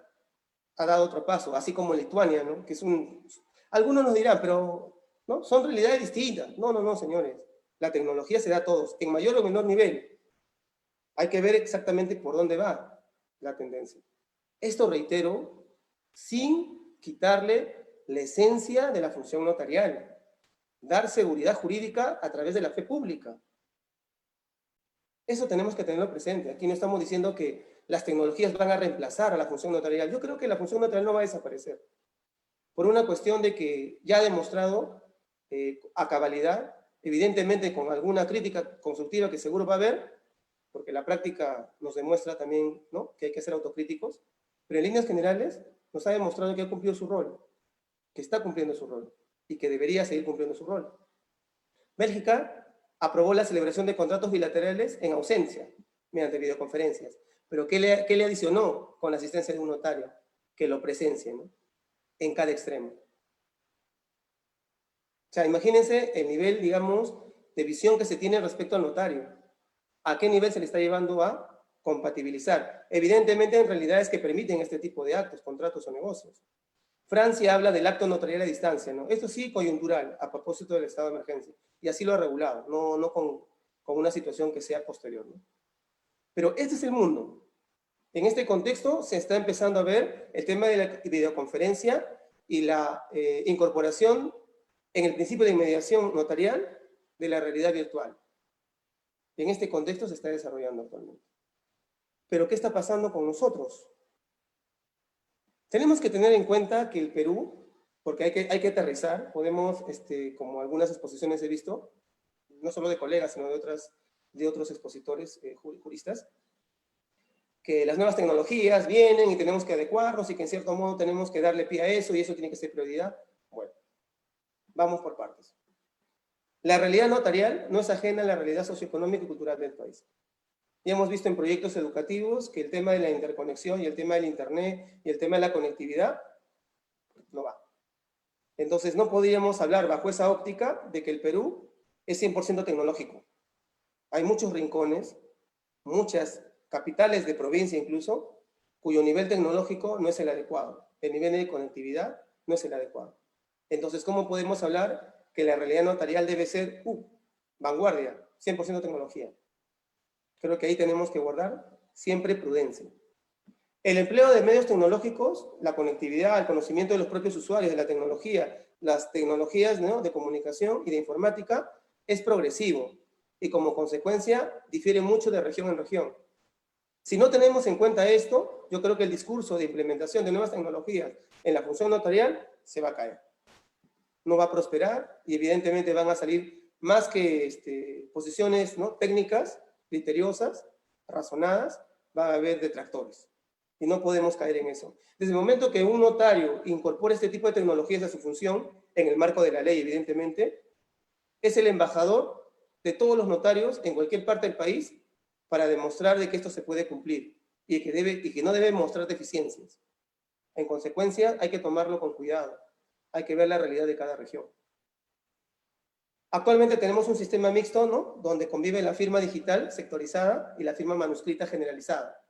ha dado otro paso, así como Lituania, ¿no?, que es un... Algunos nos dirán, pero ¿no?, son realidades distintas. No, no, no, señores. La tecnología se da a todos, en mayor o menor nivel. Hay que ver exactamente por dónde va la tendencia. Esto, reitero, sin quitarle la esencia de la función notarial. Dar seguridad jurídica a través de la fe pública. Eso tenemos que tenerlo presente. Aquí no estamos diciendo que las tecnologías van a reemplazar a la función notarial. Yo creo que la función notarial no va a desaparecer. Por una cuestión de que ya ha demostrado a cabalidad, evidentemente con alguna crítica constructiva que seguro va a haber, porque la práctica nos demuestra también, ¿no?, que hay que ser autocríticos, pero en líneas generales nos ha demostrado que ha cumplido su rol, que está cumpliendo su rol y que debería seguir cumpliendo su rol. Bélgica aprobó la celebración de contratos bilaterales en ausencia, mediante videoconferencias. Pero ¿qué le adicionó con la asistencia de un notario? Que lo presencie, ¿no?, en cada extremo. O sea, imagínense el nivel, digamos, de visión que se tiene respecto al notario. ¿A qué nivel se le está llevando a compatibilizar? Evidentemente, en realidades que permiten este tipo de actos, contratos o negocios. Francia habla del acto notarial a distancia, ¿no? Esto sí coyuntural, a propósito del estado de emergencia. Y así lo ha regulado, no con una situación que sea posterior, ¿no? Pero este es el mundo. En este contexto se está empezando a ver el tema de la videoconferencia y la incorporación en el principio de inmediación notarial de la realidad virtual. En este contexto se está desarrollando actualmente. Pero ¿qué está pasando con nosotros? Tenemos que tener en cuenta que el Perú, porque hay que aterrizar, podemos, como algunas exposiciones he visto, no solo de colegas, sino de otros expositores juristas, que las nuevas tecnologías vienen y tenemos que adecuarnos y que en cierto modo tenemos que darle pie a eso y eso tiene que ser prioridad. Bueno, vamos por partes. La realidad notarial no es ajena a la realidad socioeconómica y cultural del país. Ya hemos visto en proyectos educativos que el tema de la interconexión y el tema del internet y el tema de la conectividad no va. Entonces no podríamos hablar bajo esa óptica de que el Perú es 100% tecnológico. Hay muchos rincones, muchas capitales de provincia incluso, cuyo nivel tecnológico no es el adecuado. El nivel de conectividad no es el adecuado. Entonces, ¿cómo podemos hablar que la realidad notarial debe ser vanguardia, 100% tecnología? Creo que ahí tenemos que guardar siempre prudencia. El empleo de medios tecnológicos, la conectividad, el conocimiento de los propios usuarios de la tecnología, las tecnologías, ¿no?, de comunicación y de informática, es progresivo y como consecuencia difiere mucho de región en región. Si no tenemos en cuenta esto, yo creo que el discurso de implementación de nuevas tecnologías en la función notarial se va a caer. No va a prosperar y evidentemente van a salir más que posiciones, ¿no?, técnicas, criteriosas, razonadas, va a haber detractores. Y no podemos caer en eso. Desde el momento que un notario incorpore este tipo de tecnologías a su función, en el marco de la ley, evidentemente, es el embajador de todos los notarios en cualquier parte del país para demostrar de que esto se puede cumplir y que no debe mostrar deficiencias. En consecuencia, hay que tomarlo con cuidado. Hay que ver la realidad de cada región. Actualmente tenemos un sistema mixto, ¿no?, donde convive la firma digital sectorizada y la firma manuscrita generalizada.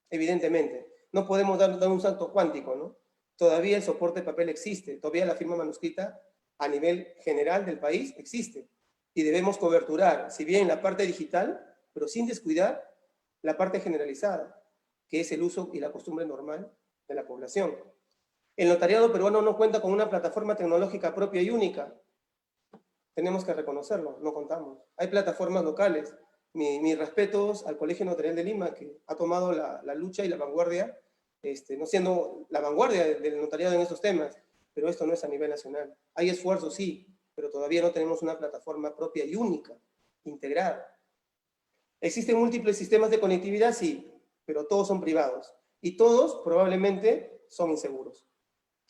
Evidentemente, no podemos dar un salto cuántico, ¿no? Todavía el soporte de papel existe, todavía la firma manuscrita a nivel general del país existe. Y debemos coberturar, si bien la parte digital, pero sin descuidar la parte generalizada, que es el uso y la costumbre normal de la población. El notariado peruano no cuenta con una plataforma tecnológica propia y única. Tenemos que reconocerlo, no contamos. Hay plataformas locales. Mis respetos al Colegio Notarial de Lima, que ha tomado la lucha y la vanguardia, no siendo la vanguardia del notariado en estos temas, pero esto no es a nivel nacional. Hay esfuerzos, sí, pero todavía no tenemos una plataforma propia y única, integrada. ¿Existen múltiples sistemas de conectividad? Sí, pero todos son privados y todos probablemente son inseguros.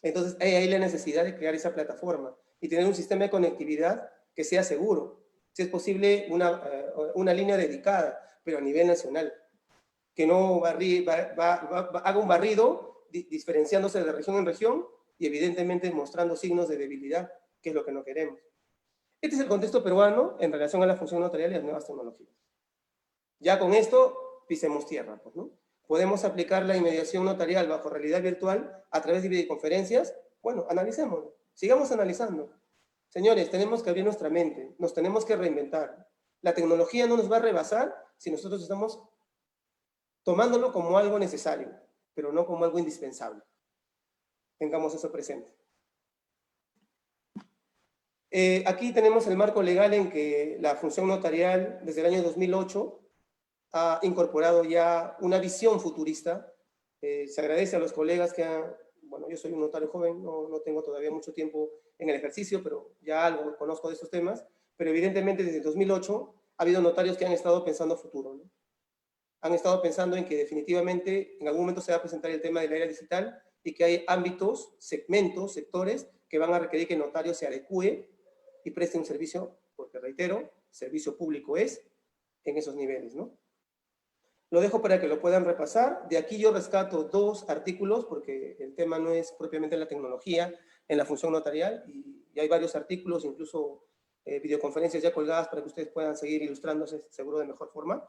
Entonces hay ahí la necesidad de crear esa plataforma y tener un sistema de conectividad que sea seguro. Si es posible, una línea dedicada, pero a nivel nacional, que no haga un barrido diferenciándose de región en región y evidentemente mostrando signos de debilidad, que es lo que no queremos. Este es el contexto peruano en relación a la función notarial y las nuevas tecnologías. Ya con esto pisemos tierra, pues, ¿no? ¿Podemos aplicar la inmediación notarial bajo realidad virtual a través de videoconferencias? Bueno, analicémoslo, sigamos analizando. Señores, tenemos que abrir nuestra mente, nos tenemos que reinventar. La tecnología no nos va a rebasar si nosotros estamos tomándolo como algo necesario, pero no como algo indispensable. Tengamos eso presente. Aquí tenemos el marco legal en que la función notarial desde el año 2008 ha incorporado ya una visión futurista. Se agradece a los colegas que bueno, yo soy un notario joven, no tengo todavía mucho tiempo en el ejercicio, pero ya algo conozco de estos temas, pero evidentemente desde 2008 ha habido notarios que han estado pensando futuro, ¿no? Han estado pensando en que definitivamente en algún momento se va a presentar el tema de la era digital y que hay ámbitos, segmentos, sectores que van a requerir que el notario se adecue y preste un servicio, porque reitero, servicio público es en esos niveles, ¿no? Lo dejo para que lo puedan repasar. De aquí yo rescato 2 artículos, porque el tema no es propiamente la tecnología en la función notarial, y y hay varios artículos, incluso videoconferencias ya colgadas para que ustedes puedan seguir ilustrándose seguro de mejor forma.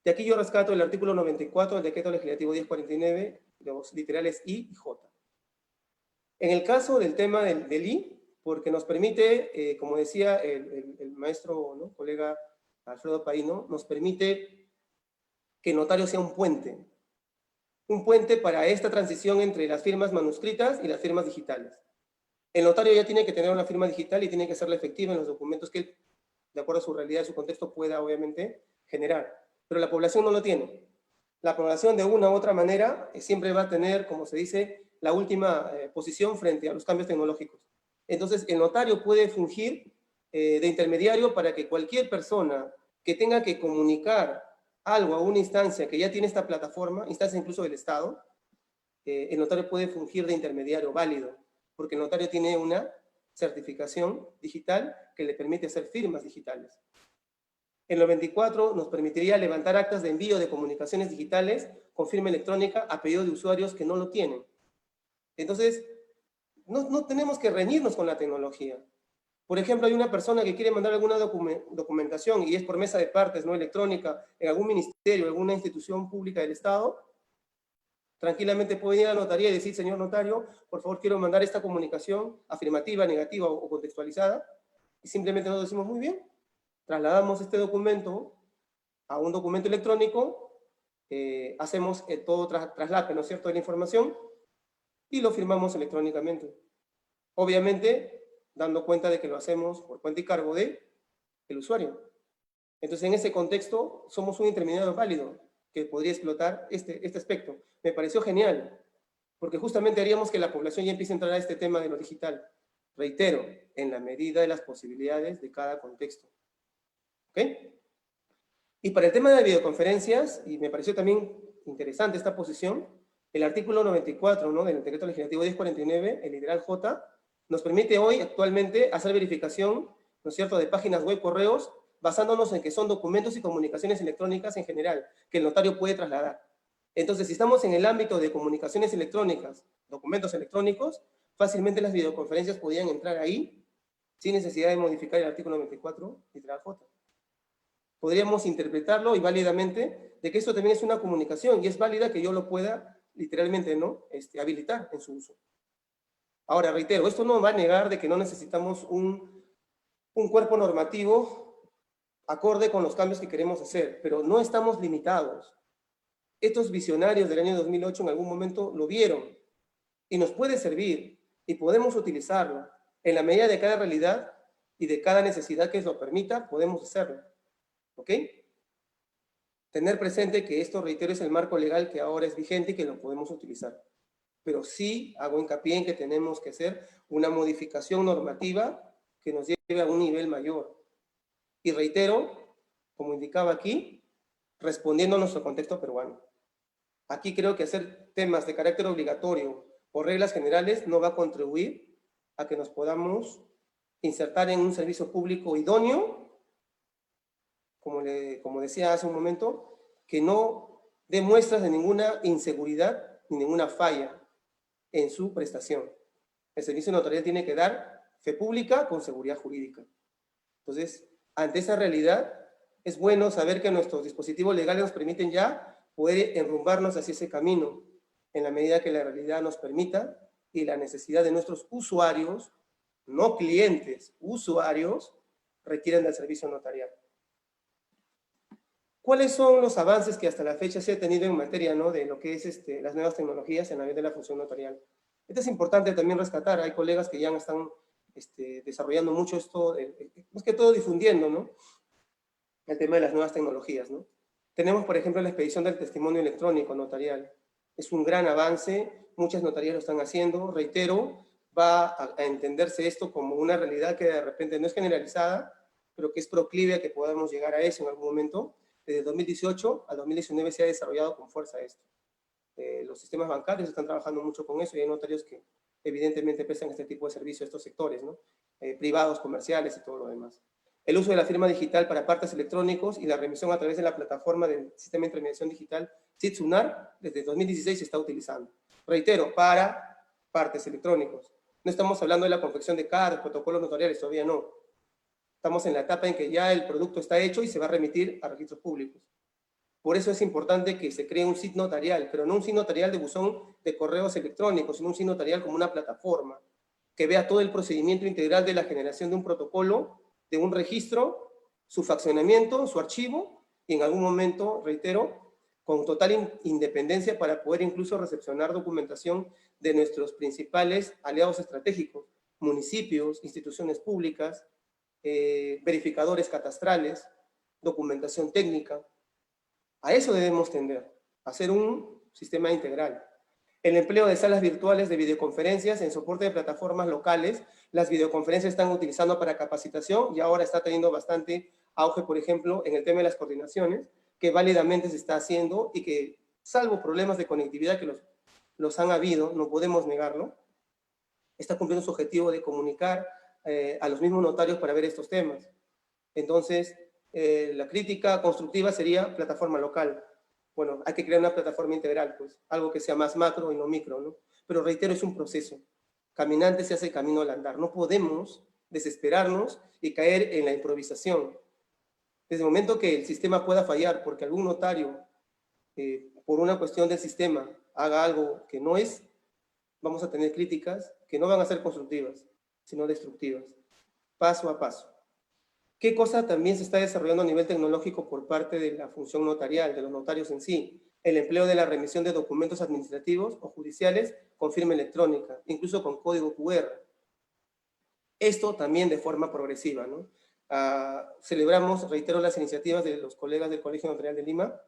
De aquí yo rescato el artículo 94 del Decreto Legislativo 1049, los literales I y J. En el caso del tema del I, porque nos permite, como decía el maestro, ¿no?, colega Alfredo Paino, nos permite que el notario sea un puente para esta transición entre las firmas manuscritas y las firmas digitales. El notario ya tiene que tener una firma digital y tiene que hacerla efectiva en los documentos que él, de acuerdo a su realidad y su contexto, pueda obviamente generar. Pero la población no lo tiene. La población de una u otra manera siempre va a tener, como se dice, la última posición frente a los cambios tecnológicos. Entonces, el notario puede fungir de intermediario para que cualquier persona que tenga que comunicar algo a una instancia que ya tiene esta plataforma, instancia incluso del Estado, el notario puede fungir de intermediario válido, porque el notario tiene una certificación digital que le permite hacer firmas digitales. El 94 nos permitiría levantar actas de envío de comunicaciones digitales con firma electrónica a pedido de usuarios que no lo tienen. Entonces, no tenemos que reñirnos con la tecnología. Por ejemplo, hay una persona que quiere mandar alguna documentación y es por mesa de partes, no electrónica, en algún ministerio, alguna institución pública del Estado, tranquilamente puede ir a la notaría y decir, señor notario, por favor quiero mandar esta comunicación afirmativa, negativa o contextualizada, y simplemente nos decimos, muy bien, trasladamos este documento a un documento electrónico, hacemos todo traslape, ¿no es cierto?, de la información, y lo firmamos electrónicamente. Obviamente, dando cuenta de que lo hacemos por cuenta y cargo del usuario. Entonces, en ese contexto, somos un intermediario válido que podría explotar este aspecto. Me pareció genial, porque justamente haríamos que la población ya empiece a entrar a este tema de lo digital. Reitero, en la medida de las posibilidades de cada contexto. ¿Ok? Y para el tema de videoconferencias, y me pareció también interesante esta posición, el artículo 94, ¿no?, del Decreto Legislativo 1049, el literal J, nos permite hoy, actualmente, hacer verificación, ¿no es cierto?, de páginas web, correos, basándonos en que son documentos y comunicaciones electrónicas en general, que el notario puede trasladar. Entonces, si estamos en el ámbito de comunicaciones electrónicas, documentos electrónicos, fácilmente las videoconferencias podían entrar ahí, sin necesidad de modificar el artículo 94, literal J. Podríamos interpretarlo y válidamente de que esto también es una comunicación, y es válida que yo lo pueda, literalmente, ¿no?, habilitar en su uso. Ahora, reitero, esto no va a negar de que no necesitamos un cuerpo normativo acorde con los cambios que queremos hacer, pero no estamos limitados. Estos visionarios del año 2008 en algún momento lo vieron y nos puede servir y podemos utilizarlo. En la medida de cada realidad y de cada necesidad que lo permita, podemos hacerlo. ¿Ok? Tener presente que esto, reitero, es el marco legal que ahora es vigente y que lo podemos utilizar. Pero sí hago hincapié en que tenemos que hacer una modificación normativa que nos lleve a un nivel mayor. Y reitero, como indicaba aquí, respondiendo a nuestro contexto peruano. Aquí creo que hacer temas de carácter obligatorio o reglas generales no va a contribuir a que nos podamos insertar en un servicio público idóneo, como decía hace un momento, que no dé muestras de ninguna inseguridad ni ninguna falla en su prestación. El servicio notarial tiene que dar fe pública con seguridad jurídica. Entonces, ante esa realidad, es bueno saber que nuestros dispositivos legales nos permiten ya poder enrumbarnos hacia ese camino, en la medida que la realidad nos permita y la necesidad de nuestros usuarios, no clientes, usuarios, requieren del servicio notarial. ¿Cuáles son los avances que hasta la fecha se ha tenido en materia, ¿no?, de lo que es las nuevas tecnologías en la vía de la función notarial? Esto es importante también rescatar. Hay colegas que ya están desarrollando mucho esto, más que todo difundiendo, ¿no?, el tema de las nuevas tecnologías, ¿no? Tenemos, por ejemplo, la expedición del testimonio electrónico notarial. Es un gran avance, muchas notarías lo están haciendo. Reitero, va a entenderse esto como una realidad que de repente no es generalizada, pero que es proclive a que podamos llegar a eso en algún momento. Desde 2018 al 2019 se ha desarrollado con fuerza esto. Los sistemas bancarios están trabajando mucho con eso y hay notarios que evidentemente prestan este tipo de servicios a estos sectores, ¿no? Privados, comerciales y todo lo demás. El uso de la firma digital para partes electrónicos y la remisión a través de la plataforma del sistema de intermediación digital SIT-SUNAR desde 2016 se está utilizando. Reitero, para partes electrónicos. No estamos hablando de la confección de cartas, protocolos notariales, todavía no. Estamos en la etapa en que ya el producto está hecho y se va a remitir a registros públicos. Por eso es importante que se cree un SID notarial, pero no un SID notarial de buzón de correos electrónicos, sino un SID notarial como una plataforma que vea todo el procedimiento integral de la generación de un protocolo, de un registro, su faccionamiento, su archivo, y en algún momento, reitero, con total independencia para poder incluso recepcionar documentación de nuestros principales aliados estratégicos, municipios, instituciones públicas, verificadores catastrales, documentación técnica. A eso debemos tender, a hacer un sistema integral. El empleo de salas virtuales de videoconferencias en soporte de plataformas locales. Las videoconferencias están utilizando para capacitación y ahora está teniendo bastante auge, por ejemplo, en el tema de las coordinaciones, que válidamente se está haciendo y que, salvo problemas de conectividad que los han habido, no podemos negarlo, está cumpliendo su objetivo de comunicar a los mismos notarios para ver estos temas. Entonces, la crítica constructiva sería plataforma local. Bueno, hay que crear una plataforma integral, pues, algo que sea más macro y no micro, ¿no? Pero reitero, es un proceso. Caminante se hace camino al andar. No podemos desesperarnos y caer en la improvisación. Desde el momento que el sistema pueda fallar porque algún notario, por una cuestión del sistema, haga algo que no es, vamos a tener críticas que no van a ser constructivas, sino destructivas. Paso a paso. ¿Qué cosa también se está desarrollando a nivel tecnológico por parte de la función notarial, de los notarios en sí? El empleo de la remisión de documentos administrativos o judiciales con firma electrónica, incluso con código QR. Esto también de forma progresiva, ¿no? Celebramos, reitero, las iniciativas de los colegas del Colegio Notarial de Lima.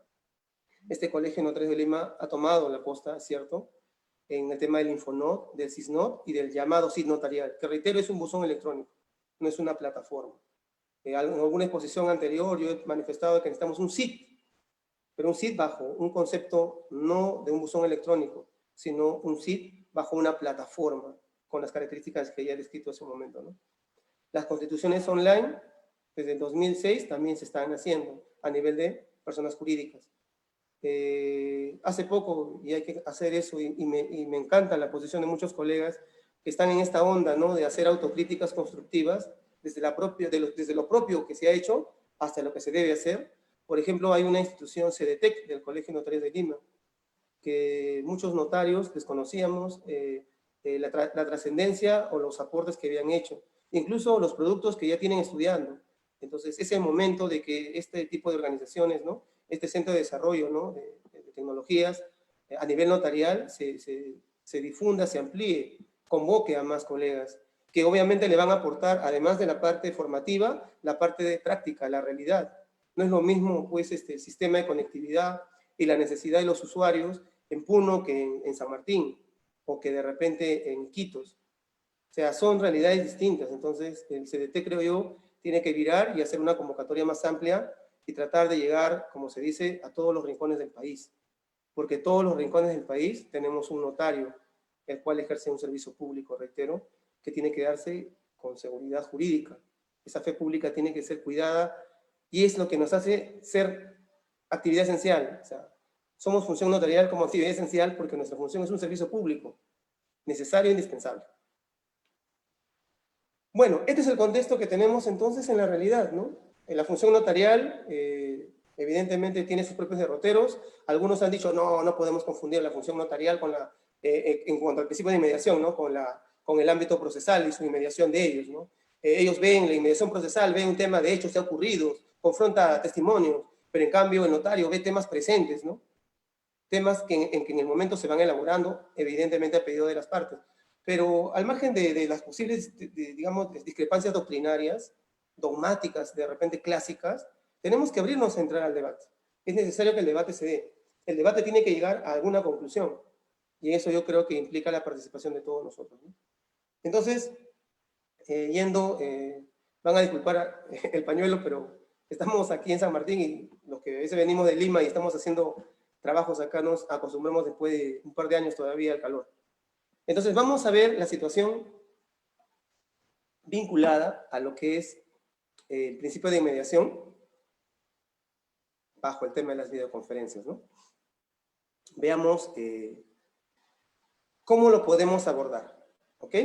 Este Colegio Notarial de Lima ha tomado la posta, ¿cierto?, en el tema del Infonot, del CISNOT y del llamado SID notarial, que reitero es un buzón electrónico, no es una plataforma. En alguna exposición anterior yo he manifestado que necesitamos un SID, pero un SID bajo un concepto no de un buzón electrónico, sino un SID bajo una plataforma, con las características que ya he descrito hace un momento, ¿no? Las constituciones online, desde el 2006, también se están haciendo a nivel de personas jurídicas. Hace poco, y hay que hacer eso, y me encanta la posición de muchos colegas que están en esta onda, ¿no?, de hacer autocríticas constructivas desde lo propio que se ha hecho hasta lo que se debe hacer. Por ejemplo, hay una institución, CDTEC, del Colegio Notarial de Lima, que muchos notarios desconocíamos la trascendencia o los aportes que habían hecho, incluso los productos que ya tienen estudiando. Entonces, es el momento de que este tipo de organizaciones, ¿no?, este centro de desarrollo, ¿no?, de tecnologías a nivel notarial se difunda, se amplíe, convoque a más colegas, que obviamente le van a aportar, además de la parte formativa, la parte de práctica, la realidad. No es lo mismo, pues, el sistema de conectividad y la necesidad de los usuarios en Puno que en San Martín, o que de repente en Iquitos. O sea, son realidades distintas. Entonces, el CDT, creo yo, tiene que virar y hacer una convocatoria más amplia y tratar de llegar, como se dice, a todos los rincones del país. Porque todos los rincones del país tenemos un notario, el cual ejerce un servicio público, reitero, que tiene que darse con seguridad jurídica. Esa fe pública tiene que ser cuidada y es lo que nos hace ser actividad esencial. O sea, somos función notarial como actividad esencial porque nuestra función es un servicio público, necesario e indispensable. Bueno, este es el contexto que tenemos entonces en la realidad, ¿no? En la función notarial, evidentemente tiene sus propios derroteros. Algunos han dicho, no podemos confundir la función notarial con en cuanto al principio de inmediación, ¿no?, con el ámbito procesal y su inmediación de ellos, ¿no? Ellos ven la inmediación procesal, ven un tema de hechos ya ocurridos, confronta testimonios, pero en cambio el notario ve temas presentes, ¿no? Temas que en el momento se van elaborando, evidentemente a pedido de las partes. Pero al margen de las posibles, digamos, discrepancias doctrinarias, dogmáticas, de repente clásicas, tenemos que abrirnos a entrar al debate. Es necesario que el debate se dé. El debate tiene que llegar a alguna conclusión. Y eso yo creo que implica la participación de todos nosotros, ¿no? Entonces, van a disculpar el pañuelo, pero estamos aquí en San Martín y los que a veces venimos de Lima y estamos haciendo trabajos acá nos acostumbramos después de un par de años todavía al calor. Entonces vamos a ver la situación vinculada a lo que es el principio de inmediación bajo el tema de las videoconferencias, ¿no? Veamos cómo lo podemos abordar, ¿ok?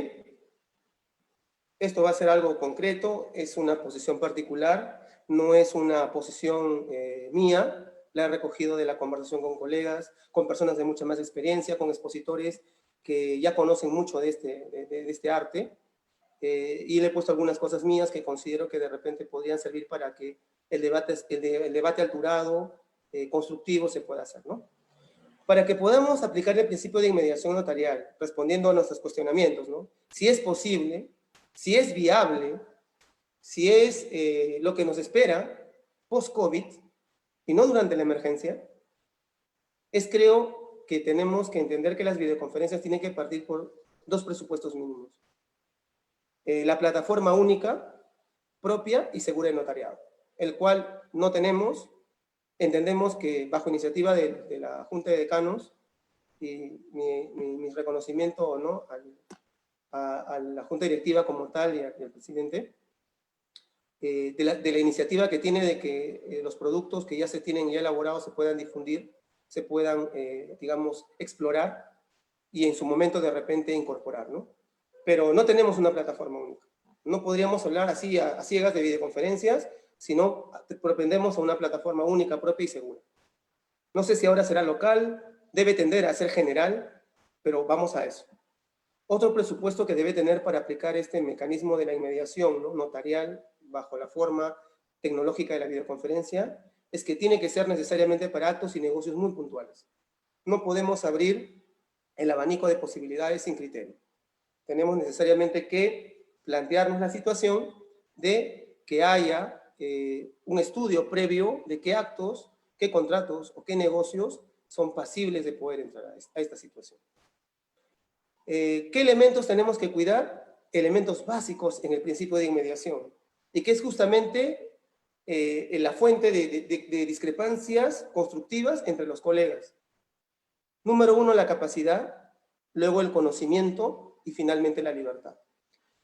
Esto va a ser algo concreto, es una posición particular, no es una posición mía, la he recogido de la conversación con colegas, con personas de mucha más experiencia, con expositores que ya conocen mucho de este arte, y le he puesto algunas cosas mías que considero que de repente podrían servir para que el debate alturado, constructivo, se pueda hacer, ¿no? Para que podamos aplicar el principio de inmediación notarial, respondiendo a nuestros cuestionamientos, ¿no? Si es posible, si es viable, si es lo que nos espera post-COVID, y no durante la emergencia, creo que tenemos que entender que las videoconferencias tienen que partir por dos presupuestos mínimos. La plataforma única, propia y segura de notariado, el cual no tenemos. Entendemos que bajo iniciativa de la Junta de Decanos, y mi reconocimiento, ¿no?, a la Junta Directiva como tal y al presidente, de la iniciativa que tiene de que los productos que ya se tienen ya elaborados se puedan difundir, se puedan, digamos, explorar y en su momento de repente incorporar, ¿no? Pero no tenemos una plataforma única. No podríamos hablar así a ciegas de videoconferencias, sino propendemos a una plataforma única, propia y segura. No sé si ahora será local, debe tender a ser general, pero vamos a eso. Otro presupuesto que debe tener para aplicar este mecanismo de la inmediación, ¿no?, notarial, bajo la forma tecnológica de la videoconferencia, es que tiene que ser necesariamente para actos y negocios muy puntuales. No podemos abrir el abanico de posibilidades sin criterio. Tenemos necesariamente que plantearnos la situación de que haya un estudio previo de qué actos, qué contratos o qué negocios son pasibles de poder entrar a esta situación. ¿Qué elementos tenemos que cuidar? Elementos básicos en el principio de inmediación, y que es justamente la fuente de discrepancias constructivas entre los colegas. Número uno, la capacidad, luego el conocimiento y finalmente la libertad.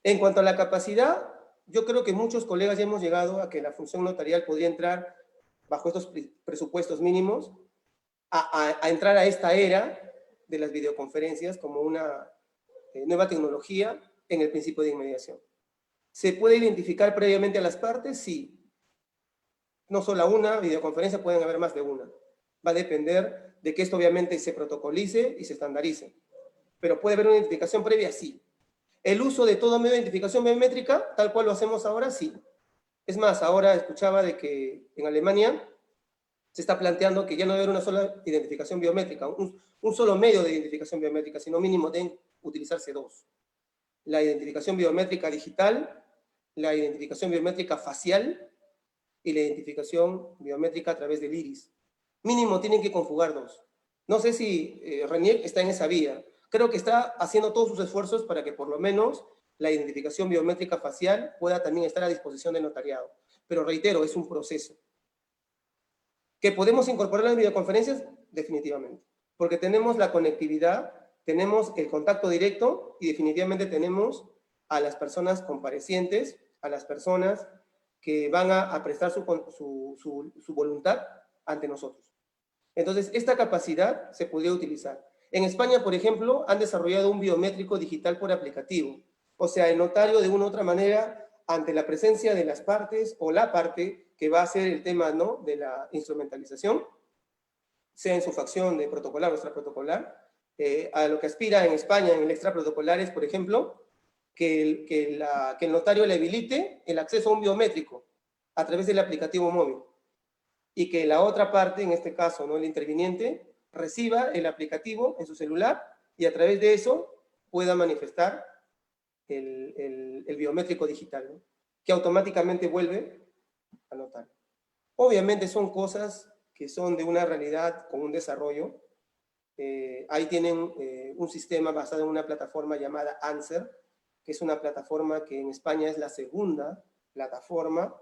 En cuanto a la capacidad, yo creo que muchos colegas ya hemos llegado a que la función notarial podría entrar bajo estos presupuestos mínimos, a entrar a esta era de las videoconferencias como una nueva tecnología en el principio de inmediación. ¿Se puede identificar previamente a las partes? Sí. No solo una videoconferencia, pueden haber más de una. Va a depender de que esto obviamente se protocolice y se estandarice. Pero puede haber una identificación previa, sí. El uso de todo medio de identificación biométrica, tal cual lo hacemos ahora, sí. Es más, ahora escuchaba de que en Alemania se está planteando que ya no debe haber una sola identificación biométrica, un solo medio de identificación biométrica, sino mínimo deben utilizarse dos. La identificación biométrica digital, la identificación biométrica facial y la identificación biométrica a través del iris. Mínimo tienen que conjugar dos. No sé si RENIEC está en esa vía. Creo que está haciendo todos sus esfuerzos para que por lo menos la identificación biométrica facial pueda también estar a disposición del notariado. Pero reitero, es un proceso. ¿Que podemos incorporar las videoconferencias? Definitivamente. Porque tenemos la conectividad, tenemos el contacto directo y definitivamente tenemos a las personas comparecientes, a las personas que van a prestar su voluntad ante nosotros. Entonces, esta capacidad se podría utilizar. En España, por ejemplo, han desarrollado un biométrico digital por aplicativo. O sea, el notario de una u otra manera, ante la presencia de las partes o la parte que va a ser el tema, ¿no?, de la instrumentalización, sea en su facción de protocolar o extraprotocolar, a lo que aspira en España en el extraprotocolar es, por ejemplo, que el notario le habilite el acceso a un biométrico a través del aplicativo móvil, y que la otra parte, en este caso, ¿no?, el interviniente, reciba el aplicativo en su celular y a través de eso pueda manifestar el biométrico digital, ¿no?, que automáticamente vuelve a notario. Obviamente son cosas que son de una realidad con un desarrollo. Ahí tienen un sistema basado en una plataforma llamada Answer, que es una plataforma que en España es la segunda plataforma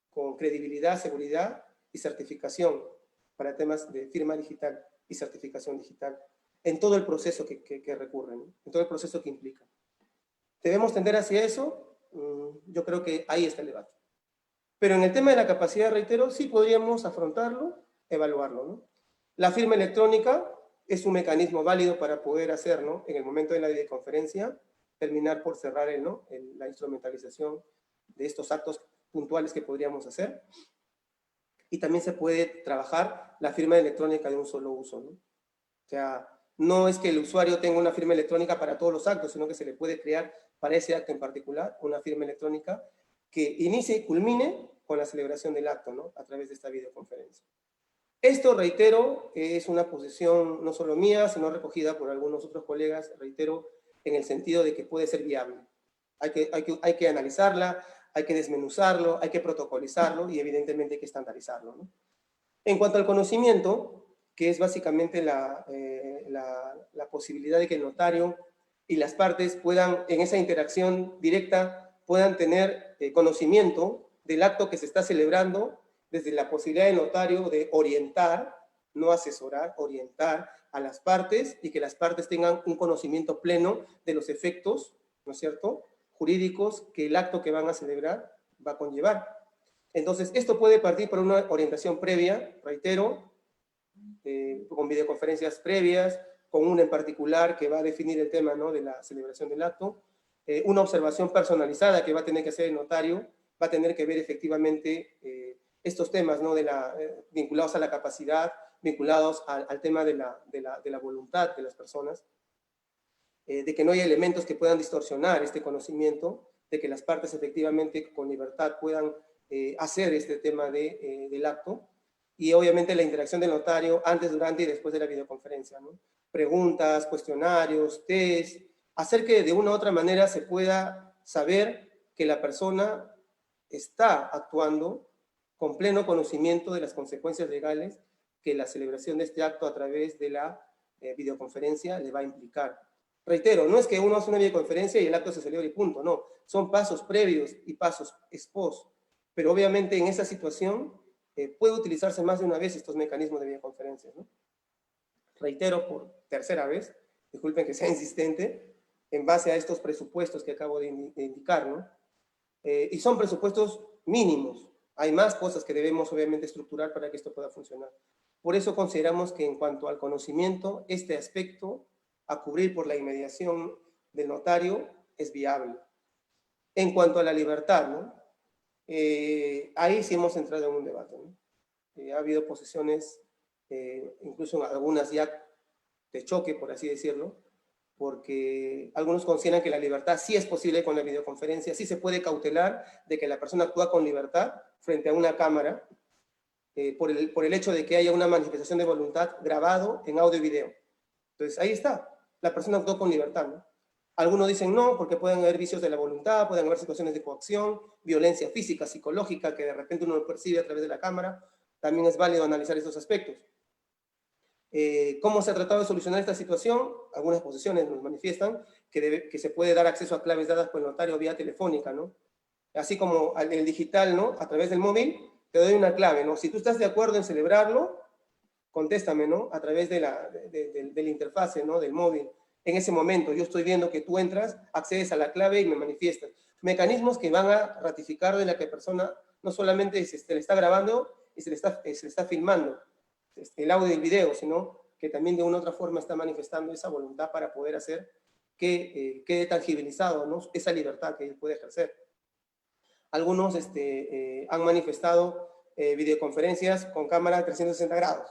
con credibilidad, seguridad y certificación para temas de firma digital y certificación digital, en todo el proceso que recurre, ¿no?, en todo el proceso que implica. ¿Debemos tender hacia eso? Yo creo que ahí está el debate. Pero en el tema de la capacidad, reitero, sí podríamos afrontarlo, evaluarlo, ¿no? La firma electrónica es un mecanismo válido para poder hacerlo en el momento de la videoconferencia. terminar por cerrar la instrumentalización de estos actos puntuales que podríamos hacer. Y también se puede trabajar la firma electrónica de un solo uso, ¿no? O sea, no es que el usuario tenga una firma electrónica para todos los actos, sino que se le puede crear para ese acto en particular una firma electrónica que inicie y culmine con la celebración del acto, ¿no? A través de esta videoconferencia. Esto, reitero, es una posición no solo mía, sino recogida por algunos otros colegas, reitero, en el sentido de que puede ser viable. Hay que analizarla, hay que desmenuzarlo, hay que protocolizarlo y evidentemente hay que estandarizarlo, ¿no? En cuanto al conocimiento, que es básicamente la posibilidad de que el notario y las partes puedan, en esa interacción directa, puedan tener conocimiento del acto que se está celebrando, desde la posibilidad del notario de orientar, no asesorar, orientar a las partes y que las partes tengan un conocimiento pleno de los efectos, ¿no es cierto?, jurídicos que el acto que van a celebrar va a conllevar. Entonces, esto puede partir por una orientación previa, reitero, con videoconferencias previas, con una en particular que va a definir el tema, ¿no?, de la celebración del acto, una observación personalizada que va a tener que hacer el notario, va a tener que ver efectivamente estos temas, ¿no?, vinculados a la capacidad, vinculados al tema de la voluntad de las personas, de que no haya elementos que puedan distorsionar este conocimiento, de que las partes efectivamente con libertad puedan hacer este tema del acto, y obviamente la interacción del notario antes, durante y después de la videoconferencia, ¿no? Preguntas, cuestionarios, test, hacer que de una u otra manera se pueda saber que la persona está actuando con pleno conocimiento de las consecuencias legales que la celebración de este acto a través de la videoconferencia le va a implicar. Reitero, no es que uno hace una videoconferencia y el acto se celebra y punto, no. Son pasos previos y pasos ex post. Pero obviamente en esa situación puede utilizarse más de una vez estos mecanismos de videoconferencias, ¿no? Reitero por tercera vez, disculpen que sea insistente, en base a estos presupuestos que acabo de indicar, ¿no? Y son presupuestos mínimos. Hay más cosas que debemos obviamente estructurar para que esto pueda funcionar. Por eso consideramos que en cuanto al conocimiento, este aspecto a cubrir por la inmediación del notario es viable. En cuanto a la libertad, ¿no? Ahí sí hemos entrado en un debate, ¿no? Ha habido posiciones, incluso algunas ya de choque, por así decirlo, porque algunos consideran que la libertad sí es posible con la videoconferencia, sí se puede cautelar de que la persona actúa con libertad frente a una cámara, por el hecho de que haya una manifestación de voluntad grabado en audio y video. Entonces, ahí está, la persona actuó con libertad, ¿no? Algunos dicen no, porque pueden haber vicios de la voluntad, pueden haber situaciones de coacción, violencia física, psicológica, que de repente uno percibe a través de la cámara. También es válido analizar estos aspectos. ¿Cómo se ha tratado de solucionar esta situación? Algunas posiciones nos manifiestan que se puede dar acceso a claves dadas por el notario vía telefónica, ¿no? Así como el digital, ¿no? A través del móvil, te doy una clave, ¿no? Si tú estás de acuerdo en celebrarlo, contéstame, ¿no? A través de la interfase, ¿no? Del móvil. En ese momento yo estoy viendo que tú entras, accedes a la clave y me manifiestas. Mecanismos que van a ratificar de la que persona no solamente se le está grabando y se le está filmando el audio y el video, sino que también de una u otra forma está manifestando esa voluntad para poder hacer que quede tangibilizado, ¿no?, esa libertad que él puede ejercer. Algunos han manifestado videoconferencias con cámara 360 grados.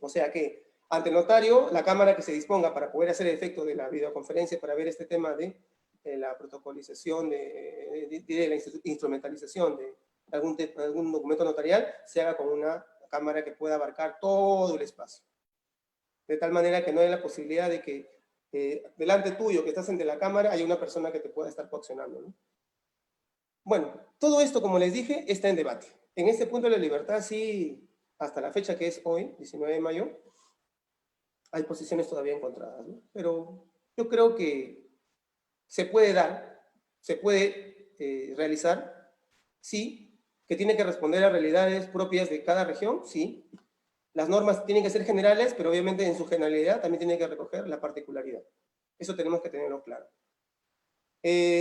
O sea que ante el notario, la cámara que se disponga para poder hacer el efecto de la videoconferencia, para ver este tema de la protocolización, de la instrumentalización de algún documento notarial, se haga con una cámara que pueda abarcar todo el espacio. De tal manera que no haya la posibilidad de que delante tuyo, que estás ante la cámara, haya una persona que te pueda estar coaccionando, ¿no? Bueno, todo esto, como les dije, está en debate. En este punto de la libertad, sí, hasta la fecha que es hoy, 19 de mayo, hay posiciones todavía encontradas, ¿no? Pero yo creo que se puede dar, se puede realizar, sí, que tiene que responder a realidades propias de cada región, sí. Las normas tienen que ser generales, pero obviamente en su generalidad también tienen que recoger la particularidad. Eso tenemos que tenerlo claro.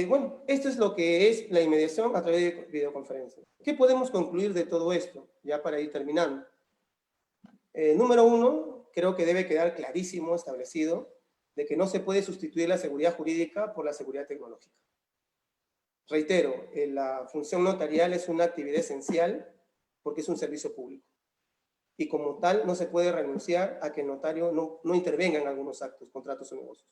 Bueno, esto es lo que es la inmediación a través de videoconferencia. ¿Qué podemos concluir de todo esto? Ya para ir terminando. Número uno, creo que debe quedar clarísimo, establecido, de que no se puede sustituir la seguridad jurídica por la seguridad tecnológica. Reitero, la función notarial es una actividad esencial porque es un servicio público. Y como tal, no se puede renunciar a que el notario no intervenga en algunos actos, contratos o negocios.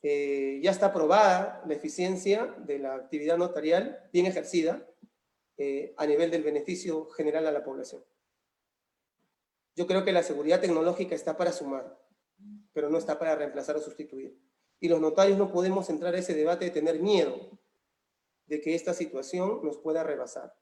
Ya está probada la eficiencia de la actividad notarial bien ejercida a nivel del beneficio general a la población. Yo creo que la seguridad tecnológica está para sumar, pero no está para reemplazar o sustituir. Y los notarios no podemos entrar a ese debate de tener miedo de que esta situación nos pueda rebasar.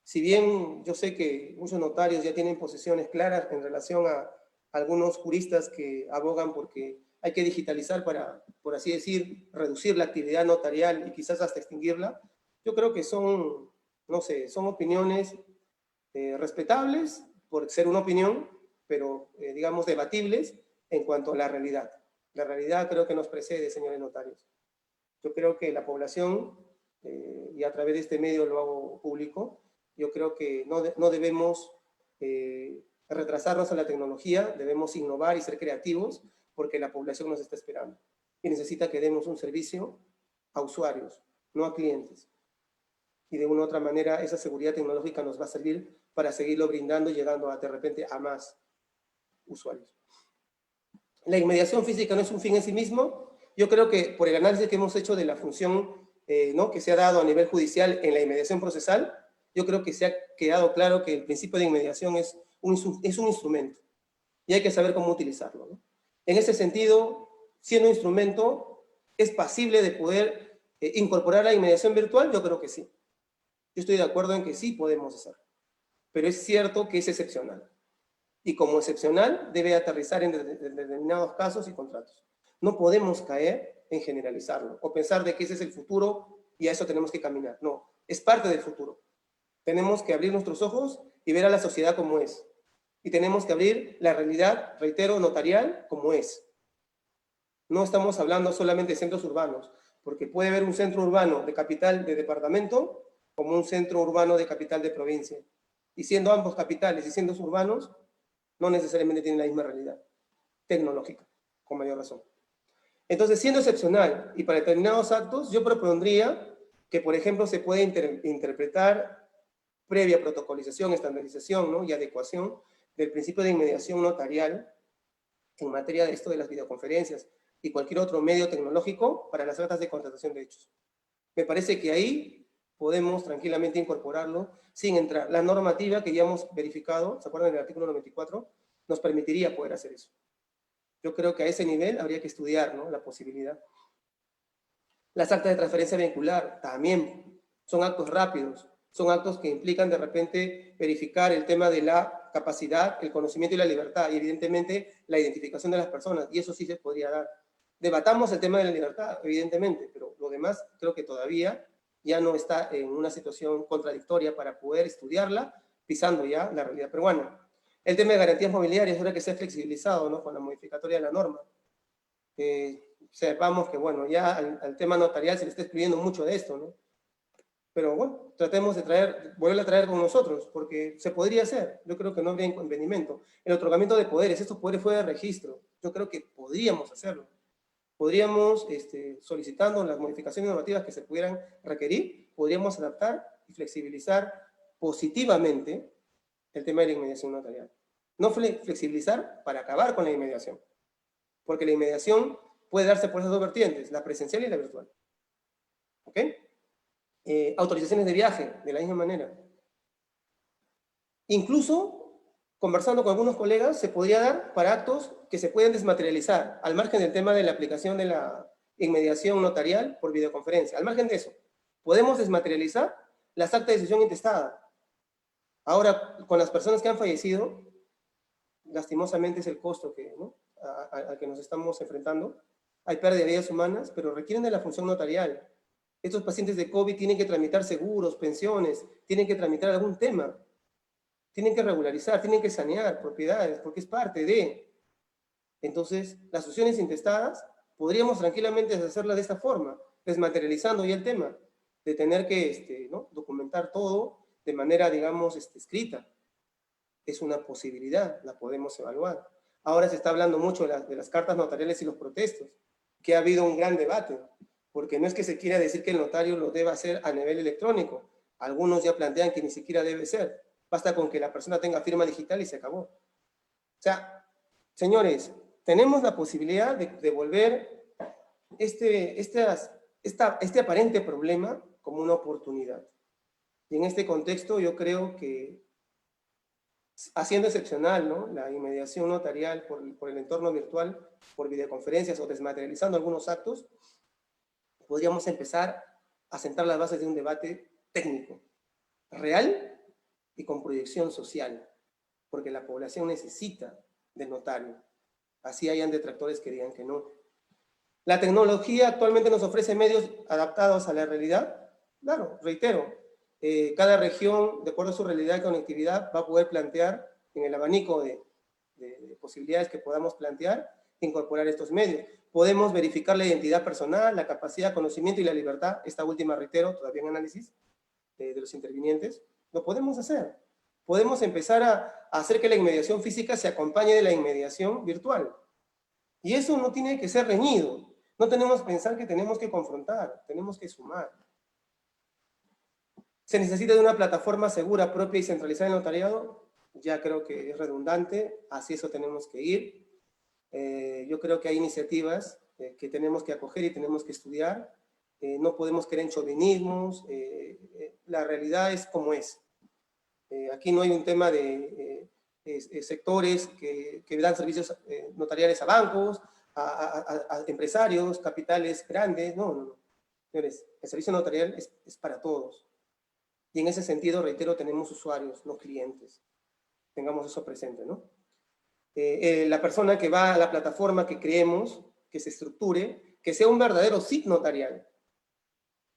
Si bien yo sé que muchos notarios ya tienen posiciones claras en relación a algunos juristas que abogan porque hay que digitalizar para, por así decir, reducir la actividad notarial y quizás hasta extinguirla, yo creo que son, no sé, son opiniones respetables por ser una opinión, pero digamos debatibles en cuanto a la realidad. La realidad creo que nos precede, señores notarios. Yo creo que la población, y a través de este medio lo hago público, yo creo que no debemos retrasarnos a la tecnología, debemos innovar y ser creativos porque la población nos está esperando y necesita que demos un servicio a usuarios, no a clientes. Y de una u otra manera esa seguridad tecnológica nos va a servir para seguirlo brindando y llegando de repente a más usuarios. La inmediación física no es un fin en sí mismo. Yo creo que por el análisis que hemos hecho de la función ¿no? que se ha dado a nivel judicial en la inmediación procesal, yo creo que se ha quedado claro que el principio de inmediación es un instrumento y hay que saber cómo utilizarlo, ¿no? En ese sentido, siendo un instrumento, ¿es pasible de poder incorporar la inmediación virtual? Yo creo que sí. Yo estoy de acuerdo en que sí podemos hacerlo, pero es cierto que es excepcional. Y como excepcional, debe aterrizar en determinados casos y contratos. No podemos caer en generalizarlo o pensar de que ese es el futuro y a eso tenemos que caminar. No, es parte del futuro. Tenemos que abrir nuestros ojos y ver a la sociedad como es. Y tenemos que abrir la realidad, reitero, notarial como es. No estamos hablando solamente de centros urbanos, porque puede haber un centro urbano de capital de departamento como un centro urbano de capital de provincia. Y siendo ambos capitales y siendo urbanos, no necesariamente tienen la misma realidad tecnológica, con mayor razón. Entonces, siendo excepcional y para determinados actos, yo propondría que, por ejemplo, se puede interpretar previa protocolización, estandarización, ¿no? y adecuación del principio de inmediación notarial en materia de esto de las videoconferencias y cualquier otro medio tecnológico para las actas de contratación de hechos. Me parece que ahí podemos tranquilamente incorporarlo sin entrar. La normativa que ya hemos verificado, ¿se acuerdan del artículo 94? Nos permitiría poder hacer eso. Yo creo que a ese nivel habría que estudiar, ¿no? la posibilidad. Las actas de transferencia vincular también son actos rápidos, son actos que implican de repente verificar el tema de la capacidad, el conocimiento y la libertad, y evidentemente la identificación de las personas, y eso sí se podría dar. Debatamos el tema de la libertad, evidentemente, pero lo demás creo que todavía ya no está en una situación contradictoria para poder estudiarla, pisando ya la realidad peruana. El tema de garantías mobiliarias, ahora que se ha flexibilizado, ¿no? con la modificatoria de la norma. Sepamos que, bueno, ya al tema notarial se le está excluyendo mucho de esto, ¿no? Pero bueno, tratemos de volverla a traer con nosotros, porque se podría hacer. Yo creo que no habría impedimento. El otorgamiento de poderes, estos poderes fuera de registro, yo creo que podríamos hacerlo. Podríamos, solicitando las modificaciones normativas que se pudieran requerir, podríamos adaptar y flexibilizar positivamente el tema de la inmediación notarial. No flexibilizar para acabar con la inmediación, porque la inmediación puede darse por esas dos vertientes, la presencial y la virtual. ¿Ok? Autorizaciones de viaje, de la misma manera. Incluso, conversando con algunos colegas, se podría dar para actos que se pueden desmaterializar, al margen del tema de la aplicación de la inmediación notarial por videoconferencia. Al margen de eso, podemos desmaterializar las actas de decisión intestada. Ahora, con las personas que han fallecido, lastimosamente es el costo que, ¿no? al que nos estamos enfrentando. Hay pérdida de vidas humanas, pero requieren de la función notarial. Estos pacientes de COVID tienen que tramitar seguros, pensiones, tienen que tramitar algún tema, tienen que regularizar, tienen que sanear propiedades, porque es parte de. Entonces, las sucesiones intestadas podríamos tranquilamente hacerlas de esta forma, desmaterializando ya el tema, de tener que ¿no? documentar todo de manera, digamos, escrita. Es una posibilidad, la podemos evaluar. Ahora se está hablando mucho de las cartas notariales y los protestos, que ha habido un gran debate, porque no es que se quiera decir que el notario lo deba hacer a nivel electrónico. Algunos ya plantean que ni siquiera debe ser. Basta con que la persona tenga firma digital y se acabó. O sea, señores, tenemos la posibilidad de volver este aparente problema como una oportunidad. Y en este contexto yo creo que, haciendo excepcional, ¿no?, la inmediación notarial por el entorno virtual, por videoconferencias o desmaterializando algunos actos, podríamos empezar a sentar las bases de un debate técnico, real y con proyección social, porque la población necesita del notario. Así hayan detractores que digan que no. La tecnología actualmente nos ofrece medios adaptados a la realidad. Claro, reitero, cada región, de acuerdo a su realidad y conectividad, va a poder plantear en el abanico de posibilidades que podamos plantear, incorporar estos medios. Podemos verificar la identidad personal, la capacidad, conocimiento y la libertad, esta última, reitero, todavía en análisis de los intervinientes. Lo podemos hacer. Podemos empezar a hacer que la inmediación física se acompañe de la inmediación virtual. Y eso no tiene que ser reñido. No tenemos que pensar que tenemos que confrontar, tenemos que sumar. ¿Se necesita de una plataforma segura, propia y centralizada en el notariado? Ya creo que es redundante, hacia eso tenemos que ir. Yo creo que hay iniciativas que tenemos que acoger y tenemos que estudiar. No podemos creer en chauvinismos, la realidad es como es. Aquí no hay un tema de sectores que dan servicios notariales a bancos, a empresarios, capitales grandes, no. Señores, el servicio notarial es para todos. Y en ese sentido, reitero, tenemos usuarios, no clientes. Tengamos eso presente, ¿no? La persona que va a la plataforma que creemos, que se estructure, que sea un verdadero SIC notarial.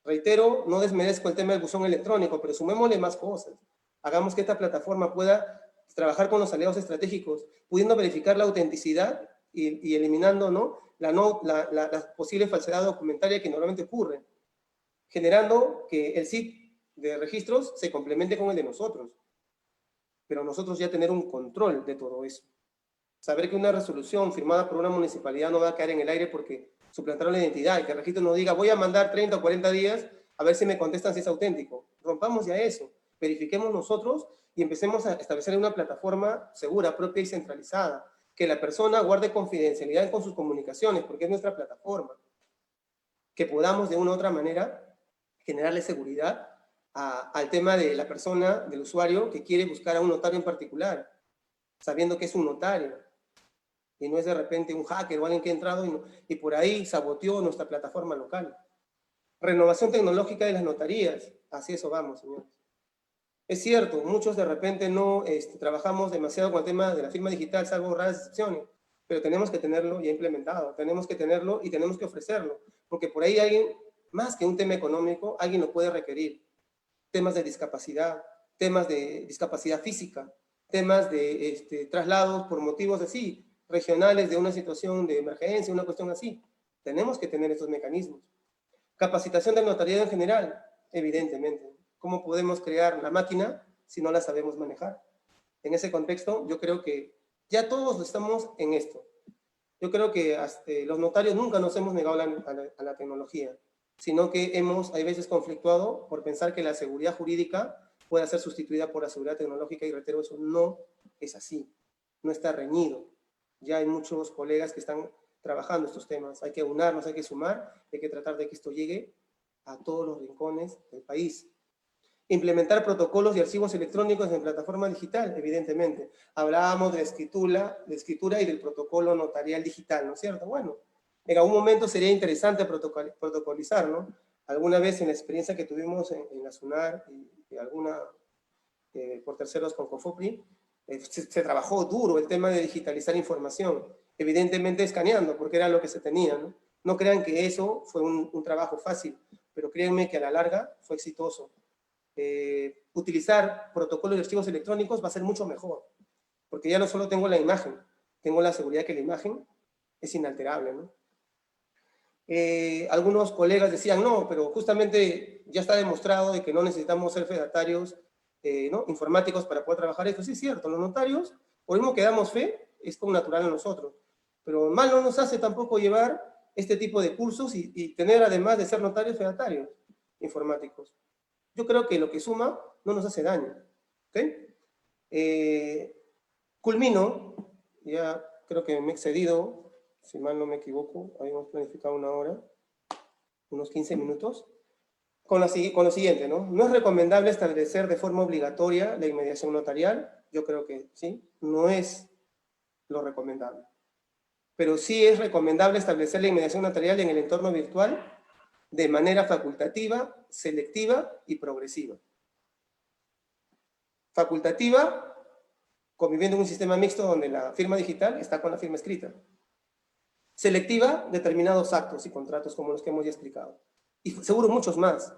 Reitero, no desmerezco el tema del buzón electrónico, pero sumémosle más cosas. Hagamos que esta plataforma pueda trabajar con los aliados estratégicos, pudiendo verificar la autenticidad y eliminando, ¿no?, la posible falsedad documentaria que normalmente ocurre, generando que el SIC de registros se complemente con el de nosotros. Pero nosotros ya tener un control de todo eso. Saber que una resolución firmada por una municipalidad no va a caer en el aire porque suplantaron la identidad y que el registro nos diga voy a mandar 30 o 40 días a ver si me contestan si es auténtico. Rompamos ya eso, verifiquemos nosotros y empecemos a establecer una plataforma segura, propia y centralizada, que la persona guarde confidencialidad con sus comunicaciones porque es nuestra plataforma. Que podamos de una u otra manera generarle seguridad al tema de la persona, del usuario que quiere buscar a un notario en particular, sabiendo que es un notario. Y no es de repente un hacker o alguien que ha entrado y por ahí saboteó nuestra plataforma local. Renovación tecnológica de las notarías. Hacia eso vamos, señores. Es cierto, muchos de repente no trabajamos demasiado con el tema de la firma digital, salvo raras excepciones, pero tenemos que tenerlo ya implementado, tenemos que tenerlo y tenemos que ofrecerlo, porque por ahí alguien, más que un tema económico, alguien lo puede requerir. Temas de discapacidad física, temas de traslados por motivos así, regionales de una situación de emergencia, una cuestión así. Tenemos que tener estos mecanismos. Capacitación del notariado en general, evidentemente. ¿Cómo podemos crear la máquina si no la sabemos manejar? En ese contexto, yo creo que ya todos estamos en esto. Yo creo que los notarios nunca nos hemos negado a la tecnología, sino que hay veces conflictuado por pensar que la seguridad jurídica pueda ser sustituida por la seguridad tecnológica y reitero, eso no es así, no está reñido. Ya hay muchos colegas que están trabajando estos temas, hay que unarnos, hay que sumar, hay que tratar de que esto llegue a todos los rincones del país. Implementar protocolos y archivos electrónicos en plataforma digital, evidentemente. Hablábamos de la escritura y del protocolo notarial digital, ¿no es cierto? Bueno, en algún momento sería interesante protocolizar, ¿no? Alguna vez en la experiencia que tuvimos en la SUNAR y alguna por terceros con COFOPRI, se trabajó duro el tema de digitalizar información, evidentemente escaneando, porque era lo que se tenía, ¿no? No crean que eso fue un trabajo fácil, pero créanme que a la larga fue exitoso. Utilizar protocolos y archivos electrónicos va a ser mucho mejor, porque ya no solo tengo la imagen, tengo la seguridad que la imagen es inalterable, ¿no? Algunos colegas decían, no, pero justamente ya está demostrado de que no necesitamos ser fedatarios ¿no?, informáticos para poder trabajar esto. Sí, es cierto, los notarios, por mismo que damos fe, es como natural a nosotros. Pero mal no nos hace tampoco llevar este tipo de cursos y tener, además de ser notarios, fedatarios informáticos. Yo creo que lo que suma no nos hace daño. ¿Okay? Culmino, ya creo que me he excedido, si mal no me equivoco, habíamos planificado una hora, unos 15 minutos, con lo siguiente, ¿no? No es recomendable establecer de forma obligatoria la inmediación notarial, yo creo que sí, no es lo recomendable. Pero sí es recomendable establecer la inmediación notarial en el entorno virtual de manera facultativa, selectiva y progresiva. Facultativa, conviviendo en un sistema mixto donde la firma digital está con la firma escrita. Selectiva, determinados actos y contratos como los que hemos ya explicado. Y seguro muchos más.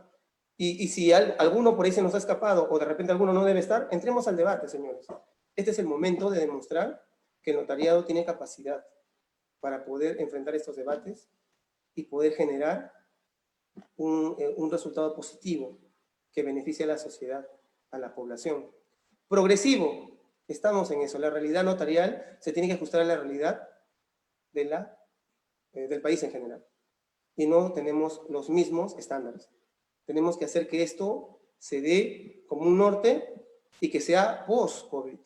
Y si alguno por ahí se nos ha escapado o de repente alguno no debe estar, entremos al debate, señores. Este es el momento de demostrar que el notariado tiene capacidad para poder enfrentar estos debates y poder generar un resultado positivo que beneficie a la sociedad, a la población. Progresivo, estamos en eso. La realidad notarial se tiene que ajustar a la realidad del país en general. Y no tenemos los mismos estándares. Tenemos que hacer que esto se dé como un norte y que sea post-COVID.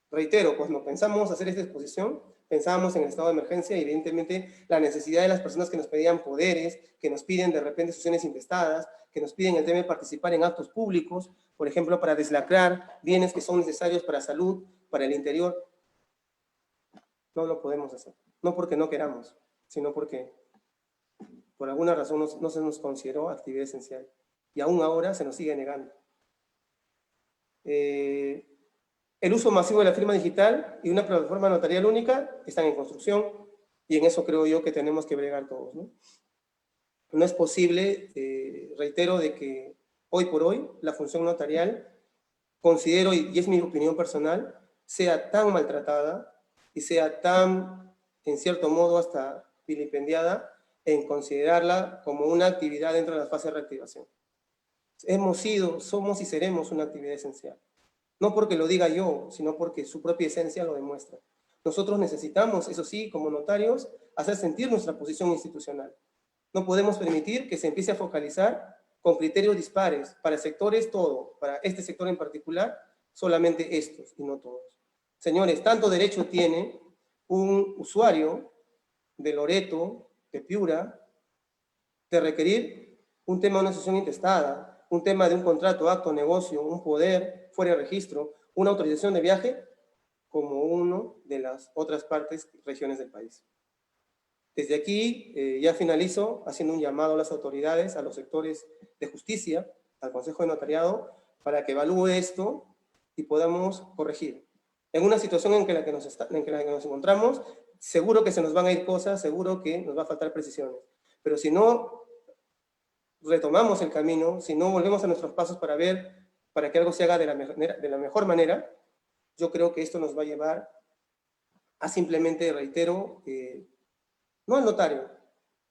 Reitero, cuando pensamos hacer esta exposición, pensábamos en el estado de emergencia y evidentemente la necesidad de las personas que nos pedían poderes, que nos piden de repente sucesiones intestadas, que nos piden el tema de participar en actos públicos, por ejemplo, para deslacrar bienes que son necesarios para salud, para el interior. No lo podemos hacer. No porque no queramos, sino porque por alguna razón no se nos consideró actividad esencial. Y aún ahora se nos sigue negando. El uso masivo de la firma digital y una plataforma notarial única están en construcción y en eso creo yo que tenemos que bregar todos, ¿no? No es posible, reitero, de que hoy por hoy la función notarial, considero, y es mi opinión personal, sea tan maltratada y sea tan, en cierto modo, hasta vilipendiada en considerarla como una actividad dentro de la fase de reactivación. Hemos sido, somos y seremos una actividad esencial. No porque lo diga yo, sino porque su propia esencia lo demuestra. Nosotros necesitamos, eso sí, como notarios, hacer sentir nuestra posición institucional. No podemos permitir que se empiece a focalizar con criterios dispares, para sectores todo, para este sector en particular, solamente estos y no todos. Señores, tanto derecho tiene un usuario de Loreto, de Piura, de requerir un tema de una asociación intestada, un tema de un contrato, acto, negocio, un poder, fuera de registro, una autorización de viaje, como uno de las otras partes, regiones del país. Desde aquí ya finalizo haciendo un llamado a las autoridades, a los sectores de justicia, al Consejo de Notariado, para que evalúe esto y podamos corregir. En una situación en la que nos encontramos, seguro que se nos van a ir cosas, seguro que nos va a faltar precisiones. Pero si no retomamos el camino, si no volvemos a nuestros pasos para ver, para que algo se haga de la mejor manera, yo creo que esto nos va a llevar a simplemente, reitero, no al notario,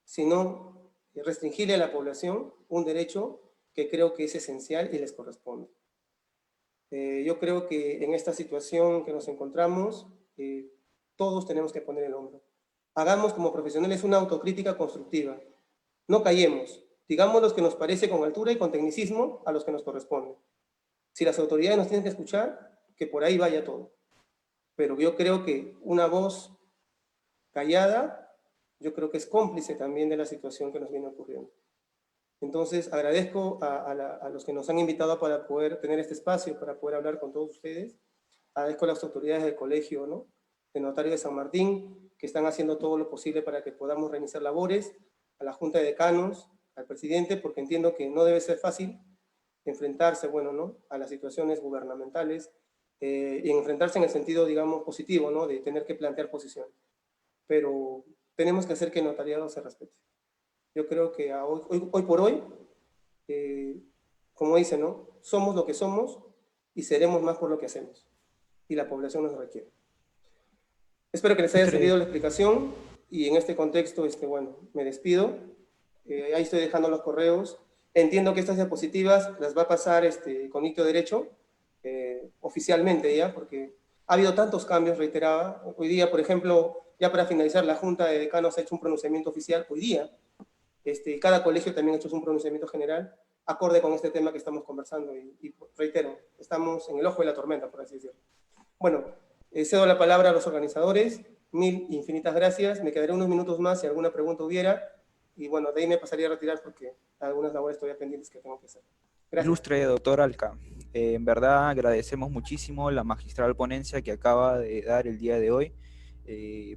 sino restringirle a la población un derecho que creo que es esencial y les corresponde. Yo creo que en esta situación que nos encontramos, todos tenemos que poner el hombro. Hagamos como profesionales una autocrítica constructiva. No callemos. Digamos los que nos parece con altura y con tecnicismo a los que nos corresponde. Si las autoridades nos tienen que escuchar, que por ahí vaya todo. Pero yo creo que una voz callada, yo creo que es cómplice también de la situación que nos viene ocurriendo. Entonces, agradezco a los que nos han invitado para poder tener este espacio, para poder hablar con todos ustedes. Agradezco a las autoridades del colegio, ¿no?, de Notario de San Martín, que están haciendo todo lo posible para que podamos reiniciar labores, a la Junta de Decanos, al presidente, porque entiendo que no debe ser fácil enfrentarse, bueno, ¿no?, a las situaciones gubernamentales y enfrentarse en el sentido, digamos, positivo, ¿no?, de tener que plantear posiciones. Pero tenemos que hacer que el notariado se respete. Yo creo que hoy por hoy, como dice, ¿no?, somos lo que somos y seremos más por lo que hacemos. Y la población nos requiere. Espero que les haya servido la explicación y en este contexto, bueno, me despido. Ahí estoy dejando los correos. Entiendo que estas diapositivas las va a pasar Cognitio Derecho oficialmente ya, porque Ha habido tantos cambios, reiteraba. Hoy día, por ejemplo, ya para finalizar, la Junta de Decanos ha hecho un pronunciamiento oficial hoy día. Cada colegio también ha hecho un pronunciamiento general acorde con este tema que estamos conversando. Y reitero, estamos en el ojo de la tormenta, por así decirlo. Bueno, cedo la palabra a los organizadores. Mil infinitas gracias. Me quedaré unos minutos más si alguna pregunta hubiera. Y bueno, de ahí me pasaría a retirar porque algunas labores todavía pendientes que tengo que hacer. Gracias. Ilustre doctor Alca, en verdad agradecemos muchísimo la magistral ponencia que acaba de dar el día de hoy,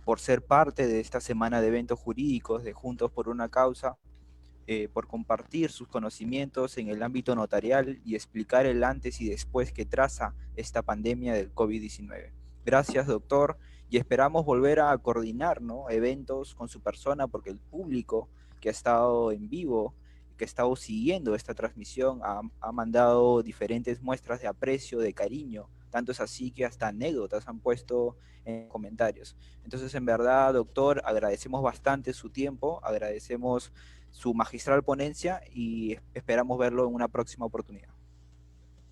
por ser parte de esta semana de eventos jurídicos de Juntos por una Causa, por compartir sus conocimientos en el ámbito notarial y explicar el antes y después que traza esta pandemia del COVID-19. Gracias, doctor, y esperamos volver a coordinar, ¿no?, eventos con su persona, porque el público que ha estado en vivo, que ha estado siguiendo esta transmisión, ha mandado diferentes muestras de aprecio, de cariño, tanto es así que hasta anécdotas han puesto en comentarios. Entonces, en verdad, doctor, agradecemos bastante su tiempo, agradecemos su magistral ponencia y esperamos verlo en una próxima oportunidad.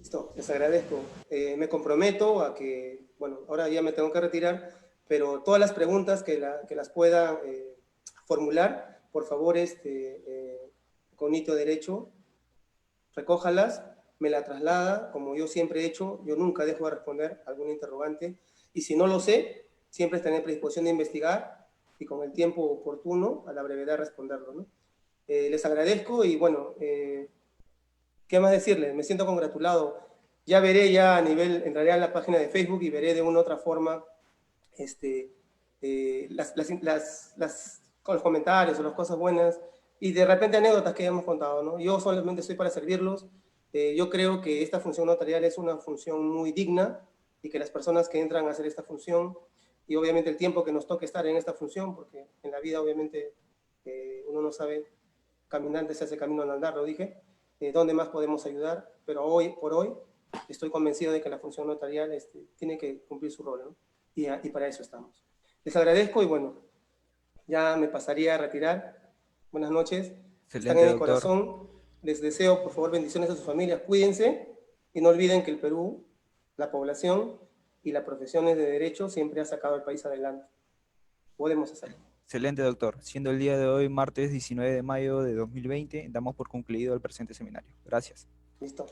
Listo, les agradezco. Me comprometo a que, bueno, ahora ya me tengo que retirar, pero todas las preguntas que las pueda formular, por favor, con hito derecho, recójalas, me la traslada, como yo siempre he hecho, yo nunca dejo de responder algún interrogante, y si no lo sé, siempre estaré en predisposición de investigar y con el tiempo oportuno, a la brevedad, responderlo, ¿no? Les agradezco y bueno, ¿qué más decirles? Me siento congratulado. Ya veré ya a nivel, entraré a la página de Facebook y veré de una u otra forma con los comentarios o las cosas buenas y de repente anécdotas que hemos contado, ¿no? Yo solamente estoy para servirlos. Yo creo que esta función notarial es una función muy digna y que las personas que entran a hacer esta función y obviamente el tiempo que nos toque estar en esta función, porque en la vida obviamente uno no sabe, caminante se hace camino al andar, lo dije, dónde más podemos ayudar, pero hoy por hoy estoy convencido de que la función notarial tiene que cumplir su rol, ¿no? Y para eso estamos. Les agradezco y bueno, ya me pasaría a retirar. Buenas noches. Excelente, Están en mi doctor. corazón. Les deseo, por favor, bendiciones a sus familias. Cuídense y no olviden que el Perú, la población y las profesiones de derecho siempre ha sacado al país adelante. Podemos hacerlo. Excelente, doctor. Siendo el día de hoy, martes 19 de mayo de 2020, damos por concluido el presente seminario. Gracias. Listo.